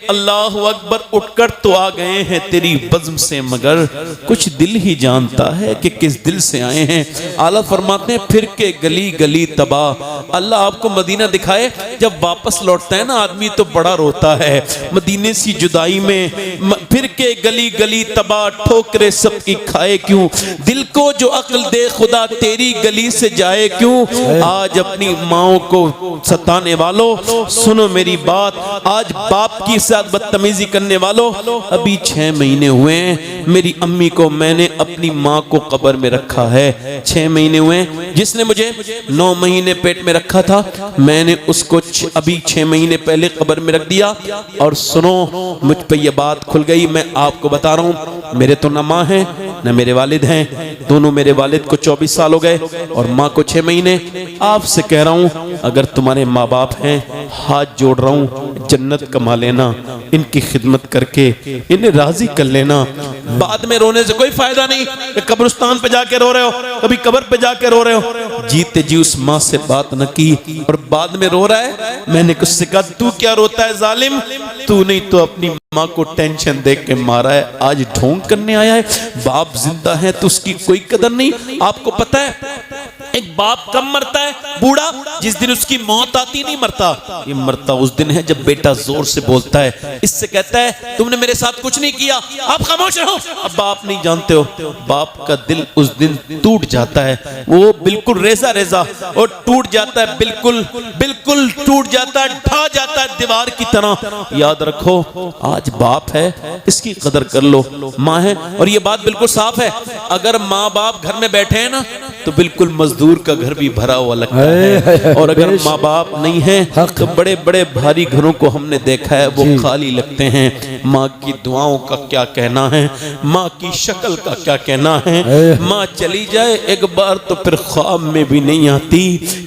अल्लाह अकबर, उठकर तो आ गए हैं तेरी बज़्म से, मगर कुछ दिल ही जानता है कि किस दिल से आए हैं। आला फरमाते हैं फिर के गली गली तबाह। अल्लाह आपको मदीना दिखाए, जब वापस लौटता है ना आदमी तो बड़ा रोता है। मदीने से जुदाई में फिर के गली गली तबाह, ठोकरे सबकी खाए क्यों, दिल को जो अक्ल दे खुदा तेरी गली से जाए क्यों। आज अपनी माओ को सताने वालों सुनो मेरी बात, आज बाप की साथ बदतमीजी करने वालों, अभी 6 महीने हुए हैं, मेरी अम्मी को मैंने अपनी माँ को कब्र में रखा है, 6 महीने हुए। जिसने मुझे 9 महीने पेट में रखा था, मैंने उसको अभी 6 महीने पहले कब्र में रख दिया। और सुनो, मुझ पे ये बात खुल गई, मैं आपको बता रहा हूँ, मेरे तो ना माँ है ना मेरे वालिद हैं, दोनों मेरे वालिद को 24 साल हो गए और माँ को 6 महीने। आपसे कह रहा हूँ, अगर तुम्हारे माँ बाप हैं, हाथ जोड़ रहा हूँ, जन्नत कमा लेना, इनकी खिदमत करके इन्हें राजी कर लेना। बाद में रोने से कोई फायदा नहीं। कब्रिस्तान पे जाके रो रहे हो, कभी कब्र पे जाके रो रहे हो, जीते जी उस माँ से बात न की और बाद में रो रहा है। मैंने उससे कहा, तू क्या रोता है जालिम, तू नहीं तो अपनी माँ को टेंशन देख के मारा है, आज ढोंग करने आया है। बाप जिंदा है तो उसकी कोई कदर नहीं। आपको पता है एक बाप कब मरता है? बूढ़ा, जिस दिन उसकी मौत आती नहीं मरता। ये मरता उस दिन है जब बेटा जोर से बोलता है, इससे कहता है तुमने मेरे साथ कुछ नहीं किया, आप खामोश रहो। अब बाप नहीं जानते हो, बाप का दिल उस दिन टूट जाता है, वो बिल्कुल रेजा रेजा और टूट जाता है, बिल्कुल बिल्कुल टूट जाता है, ढा जाता है दीवार की तरह। याद रखो, आज बाप है, इसकी कदर कर लो। माँ है, और ये बात बिल्कुल साफ है, अगर माँ बाप घर में बैठे हैं ना तो बिल्कुल मजदूर का घर भी भरा हुआ लगता है। और अगर माँ बाप नहीं है तो बड़े बड़े भारी घरों को हमने देखा है, वो खाली लगते हैं। माँ की दुआओं का क्या कहना है, माँ की शक्ल का क्या कहना है। माँ चली जाए एक बार तो फिर ख्वाब में भी नहीं आती।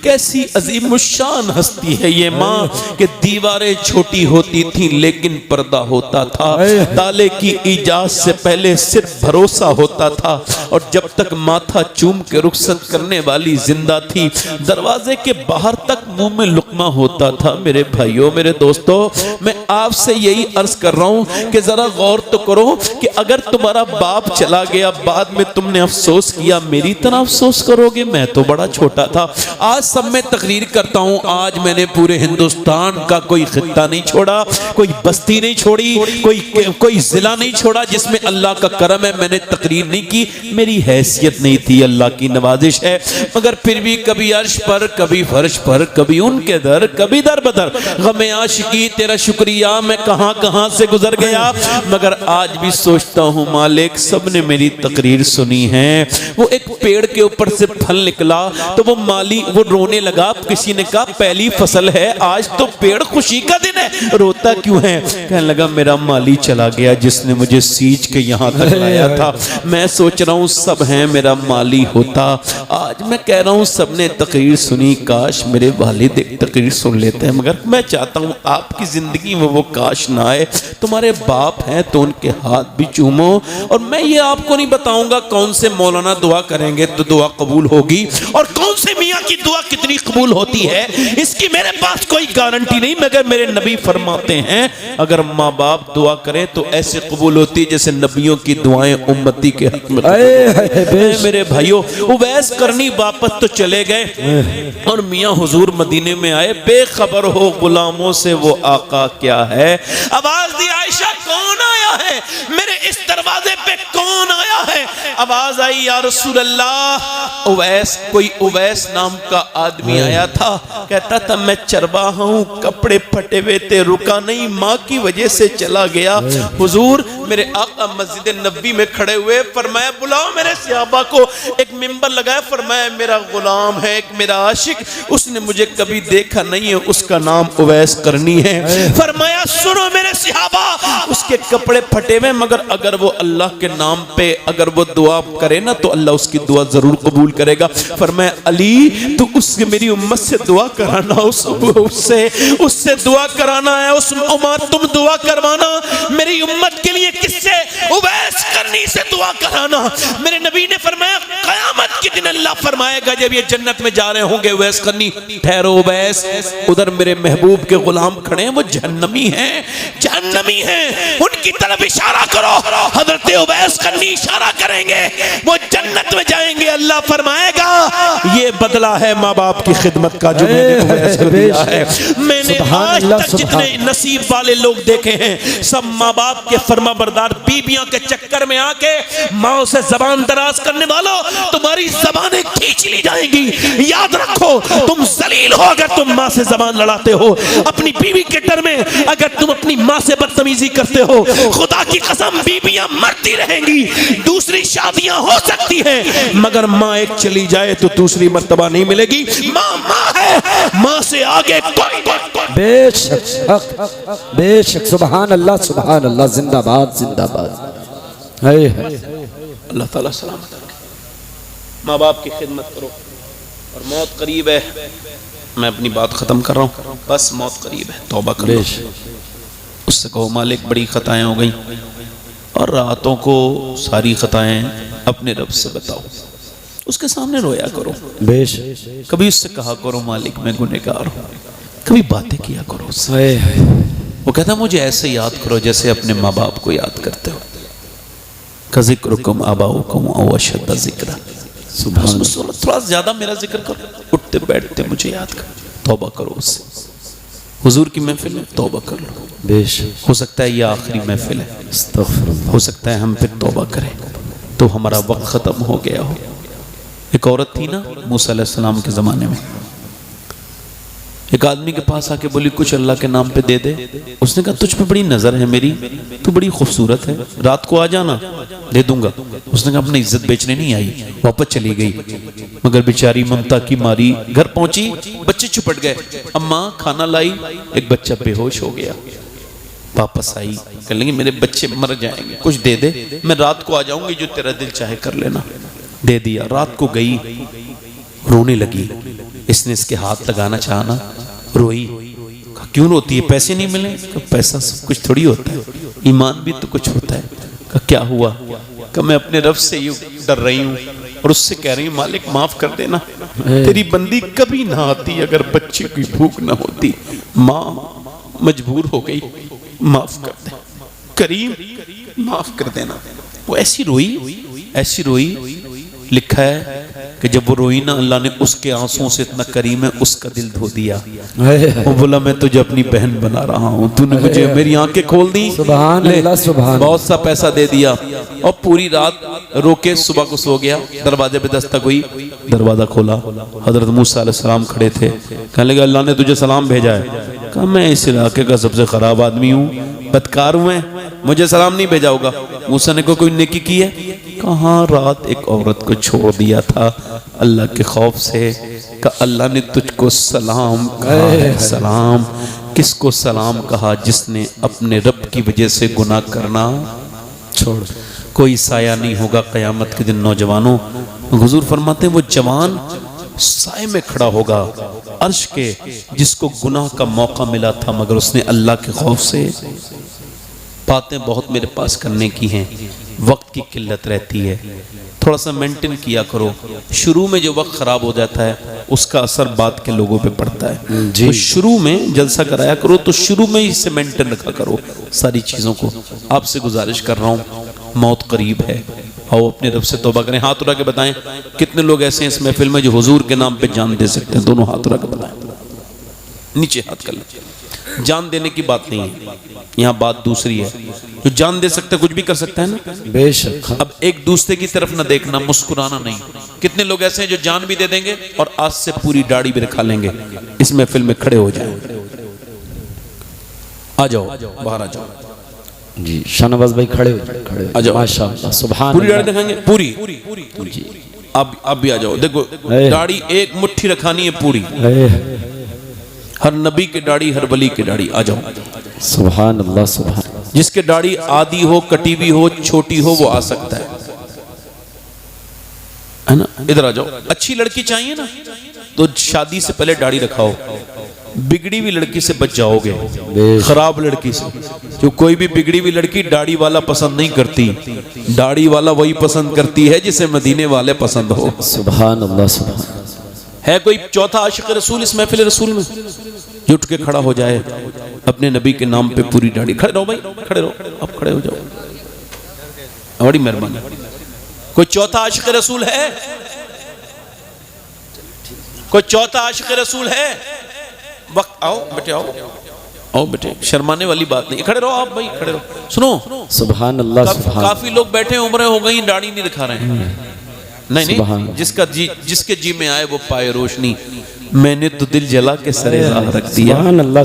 कैसी अजीमुशान हस्ती है ये माँ कि दीवारें छोटी होती थी लेकिन पर्दा होता था। ताले की इजाज़त से पहले सिर्फ भरोसा होता था, और जब तक माथा चूम के रुखसत करने वाली जिंदा थी, दरवाजे के बाहर तक मुंह में लुकमा होता था। मेरे भाइयों, मेरे दोस्तों, मैं आपसे यही अर्ज कर रहा हूं कि जरा गौर तो करो कि अगर तुम्हारा बाप चला गया, बाद में तुमने अफसोस किया, मेरी तरह अफसोस करोगे? मैं तो बड़ा छोटा था। आज सब मैं तकरीर करता हूं, आज मैंने पूरे हिंदुस्तान का कोई खित्ता नहीं छोड़ा, कोई बस्ती नहीं छोड़ी, कोई जिला नहीं छोड़ा जिसमें अल्लाह का करम है मैंने तकरीर नहीं की। मेरी हैसियत नहीं थी, अल्लाह की नवाजिश है, मगर फिर भी कभी अर्श पर, कभी फर्श पर, कभी उनके दर, कभी दर बदर। गमे आशिकी तेरा शुक्रिया, मैं कहां कहां से गुजर गया, मगर आज भी सोचता हूं मालिक, सबने मेरी तकरीर सुनी है। वो एक पेड़ के ऊपर से फल निकला तो वो माली वो रोने लगा, किसी ने कहा पहली फसल है, आज तो पेड़ खुशी का दिन है, रोता क्यों है? कहने लगा मेरा माली चला गया जिसने मुझे सींच के यहाँ तक लाया था। मैं सोच रहा हूँ सब है, मेरा माली होता। आज मैं कह रहा हूँ सबने तकरीर सुनी, काश मेरे वालिद एक तकरीर सुन लेते हैं, मगर मैं चाहता हूँ आपकी जिंदगी में वो काश ना आए। तुम्हारे बाप हैं तो उनके हाथ भी चूमो। और मैं ये आपको नहीं बताऊंगा कौन से मौलाना दुआ करेंगे तो दुआ कबूल होगी और कौन से मियाँ की दुआ कितनी कबूल होती है, इसकी मेरे पास कोई गारंटी नहीं, मगर मेरे नबी फरमाते हैं अगर माँ बाप दुआ करें तो ऐसे कबूल होती है जैसे नबियों की दुआएं उम्मती के हक में। मेरे भाइयों, उवैस करनी वापस तो चले गए और मियाँ हुजूर मदीने में आए, बेखबर हो गुलामों से वो आका क्या है। आवाज दी, आयशा कौन आया है, मेरे इस दरवाजे पे कौन आया है? आवाज आई, या रसूल अल्लाह। उवैस, कोई उवैस नाम का आदमी आया था, कहता था मैं चरवाहा हूँ, कपड़े फटे हुए थे, रुका नहीं, माँ की वजह से चला गया। हुजूर मेरे आका मस्जिद नबी में खड़े हुए, फरमाया बुलाओ मेरे सहाबा को। एक मिंबर लगाया, फरमाया मेरा गुलाम है, एक मेरा आशिक, उसने मुझे कभी देखा नहीं है, उसका नाम उवैस करनी है। फरमाया सुनो मेरे सहाबा, उसके कपड़े फटे हुए, मगर अगर वो अल्लाह के नाम पे अगर वो दुआ करे ना तो अल्लाह उसकी दुआ जरूर कबूल करेगा। फरमाया अली तू उससे मेरी उम्मत से दुआ कराना, उससे दुआ कराना है। उस उम्मत तुम दुआ करवाना मेरी उम्मत के लिए, किससे? उवैस करनी से दुआ कराना। मेरे नबी ने फरमाया क़यामत के दिन अल्लाह फरमाएगा जब ये जन्नत में जा रहे होंगे उवैस करनी, ठहरो उवैस, उधर मेरे महबूब के गुलाम खड़े हैं, वो जहन्नमी हैं, जहन्नमी हैं, उनकी तरफ इशारा करो। हजरत उवैस करनी इशारा करेंगे, वो जन्नत में जाएंगे। अल्लाह फरमाएगा ये बदला है माँ बाप की खिदमत का जो मैंने अवैस को दिया है। मैंने आज तक जितने नसीब वाले लोग देखे हैं सब माँ बाप के फर्माबरदार बीबियों के चक्कर में आके माँ से जबान दराज करने वालों, तुम्हारी जबानें खींच ली जाएंगी। याद रखो तुम जलील हो अगर तुम माँ से जबान लड़ाते हो, अपनी बीवी के डर में अगर तुम अपनी माँ से बदतमीजी करते हो। खुदा की कसम बीबियां मरती रहेंगी, दूसरी शादियां हो सकती हैं, मगर माँ एक चली जाए तो दूसरी मर्तबा नहीं मिलेगी। माँ माँ है, माँ से आगे कोई बेशक बेशक। सुभान अल्लाह, जिंदाबाद जिंदाबाद। है अल्लाह ताला सलामत रखे। माँ बाप की खिदमत करो और मौत करीब है। मैं अपनी बात ख़त्म कर रहा हूँ, बस मौत करीब है, तौबा करो। उससे कहो मालिक बड़ी ख़ताएँ हो गई और रातों को सारी ख़ताएँ अपने रब से बताओ, उसके सामने रोया करो। बेशक कभी उससे कहा करो मालिक मैं गुनहगार हूँ, कभी बातें किया करो उससे। वो कहता मुझे ऐसे याद करो जैसे अपने माँ बाप को याद करते हो। कज़िक्रुकुम आबाउकुम औ अशद्द ज़िक्रा। थोड़ा ज्यादा मेरा जिक्र करो, उठते बैठते मुझे याद करो, तौबा करो उससे। हुजूर की महफिल है, तौबा कर लो। बेशक हो सकता है ये आखिरी महफिल है, हो सकता है हम फिर तौबा करें तो हमारा वक्त ख़त्म हो गया हो। एक औरत थी ना मूसा अलैहिस्सलाम के ज़माने में, एक आदमी के पास आके बोली कुछ अल्लाह के नाम पे दे दे। उसने कहा तुझ पे बड़ी नज़र है मेरी, तू बड़ी खूबसूरत है, रात को आ जाना दे दूंगा। उसने कहा अपनी इज्जत बेचने नहीं आई, वापस चली गई। मगर बेचारी ममता की मारी घर पहुंची, बच्चे चुपट गए। अम्मा खाना लाई, एक बच्चा बेहोश हो गया। वापस आई, कह लेंगे मेरे बच्चे मर जाएंगे, कुछ दे दे, मैं रात को आ जाऊंगी, जो तेरा दिल चाहे कर लेना। दे दिया। रात को गई, रोने लगी। इसने इसके हाथ लगाना चाहा, रोई। क्यों रोती है? पैसे नहीं मिले? पैसा सब कुछ थोड़ी होता है, ईमान भी तो कुछ होता है। क्या हुआ? कि मैं अपने रब से यूं डर रही हूँ और उससे कह रही हूँ मालिक माफ कर देना, तेरी बंदी कभी ना आती अगर बच्चे की भूख ना होती। माँ मजबूर हो गई, माफ कर दे करीम, माफ कर देना। वो ऐसी रोई, ऐसी रोई। लिखा है कि जब वो रोई ना, अल्लाह ने उसके आंसुओं से इतना करीम है उसका दिल धो दिया। वो बोला मैं तुझे अपनी बहन बना रहा हूँ, तूने मुझे मेरी आंखें खोल दी, सुभान अल्लाह, सुभान। बहुत सा पैसा दे दिया और पूरी रात रोके, सुबह को सो गया। दरवाजे पे दस्तक हुई, दरवाजा खोला, हजरत मूसा अलैहिस्सलाम खड़े थे। कहने लगे अल्लाह ने तुझे सलाम भेजा है। कहा मैं इस इलाके का सबसे खराब आदमी हूँ, बदकार हूँ मैं, मुझे सलाम नहीं भेजा होगा। मूसा ने कोई नेकी की है? कहाँ रात एक औरत को छोड़ दिया था अल्लाह के खौफ से। का अल्लाह ने तुझको सलाम कहा है। सलाम किसको सलाम कहा? जिसने अपने रब की वजह से गुनाह करना छोड़। कोई साया नहीं होगा क़यामत के दिन नौजवानों। हुजूर फरमाते हैं वो जवान साए में खड़ा होगा अर्श के, जिसको गुनाह का मौका मिला था मगर उसने अल्लाह के खौफ से। बातें बहुत मेरे पास करने की हैं, वक्त की किल्लत रहती है, थोड़ा सा मेंटेन किया करो। शुरू में जो वक्त ख़राब हो जाता है उसका असर बाद के लोगों पे पड़ता है। तो शुरू में जलसा कराया करो, तो शुरू में ही से मेंटेन रखा करो सारी चीज़ों को। आपसे गुजारिश कर रहा हूँ, मौत करीब है, आओ अपने रब से तौबा करें। हाथ उठा के बताएं कितने लोग ऐसे हैं इस महफिल में जो हुजूर के नाम पे जान दे सकते हैं? दोनों हाथ उठा के बताएं, नीचे हाथ कर लें। जान देने की बात नहीं है, यहाँ बात दूसरी है। जो जान दे सकता है कुछ भी कर सकता है ना। बेशक। अब एक दूसरे की तरफ ना देखना, मुस्कुराना नहीं। कितने लोग ऐसे हैं जो जान भी दे देंगे और आज से पूरी दाढ़ी भी रखा लेंगे। इस महफिल में खड़े हो जाए, आ जाओ, बाहर आ जाओ जी। शाहनवाज भाई खड़े हो, आ जाओ। माशाअल्लाह, सुभान। पूरी दाढ़ी दिखाएंगे, पूरी जी। अब भी आ जाओ। देखो दाढ़ी एक मुट्ठी रखानी है पूरी, हर नबी की दाढ़ी, हर वली की दाढ़ी। आ जाओ, सुभान अल्लाह, सुभान। जिसके दाढ़ी आधी हो, कटी हुई हो, छोटी हो, वो आ सकता है ना। इधर आ जाओ। अच्छी लड़की चाहिए ना तो शादी से पहले दाढ़ी रखाओ, बिगड़ी हुई लड़की से बच जाओगे, खराब लड़की से। जो कोई भी बिगड़ी हुई लड़की दाढ़ी वाला पसंद नहीं करती, दाढ़ी वाला वही पसंद करती है जिसे मदीने वाले पसंद हो। सुभान अल्लाह, सुभान। है कोई चौथा आशिक रसूल इस महफिल रसूल में जो उठ के खड़ा हो जाए अपने नबी के नाम पे पूरी दाढ़ी? खड़े रहो भाई, खड़े रहो, अब खड़े हो जाओ, बड़ी मेहरबानी। कोई चौथा आशिक रसूल है? कोई चौथा आशिक रसूल है? वक्त आओ बेटे, आओ बेटे, शर्माने वाली बात नहीं। खड़े रहो आप भाई, खड़े रहो। सुनो, सुभान अल्लाह सुभान काफी लोग बैठे, उम्रें हो गई, दाढ़ी नहीं दिखा रहे हैं। नहीं, जिसके जी में आए वो पाए रोशनी। मैंने तो दिल जला के सरे राह रख दिया। सुभान अल्लाह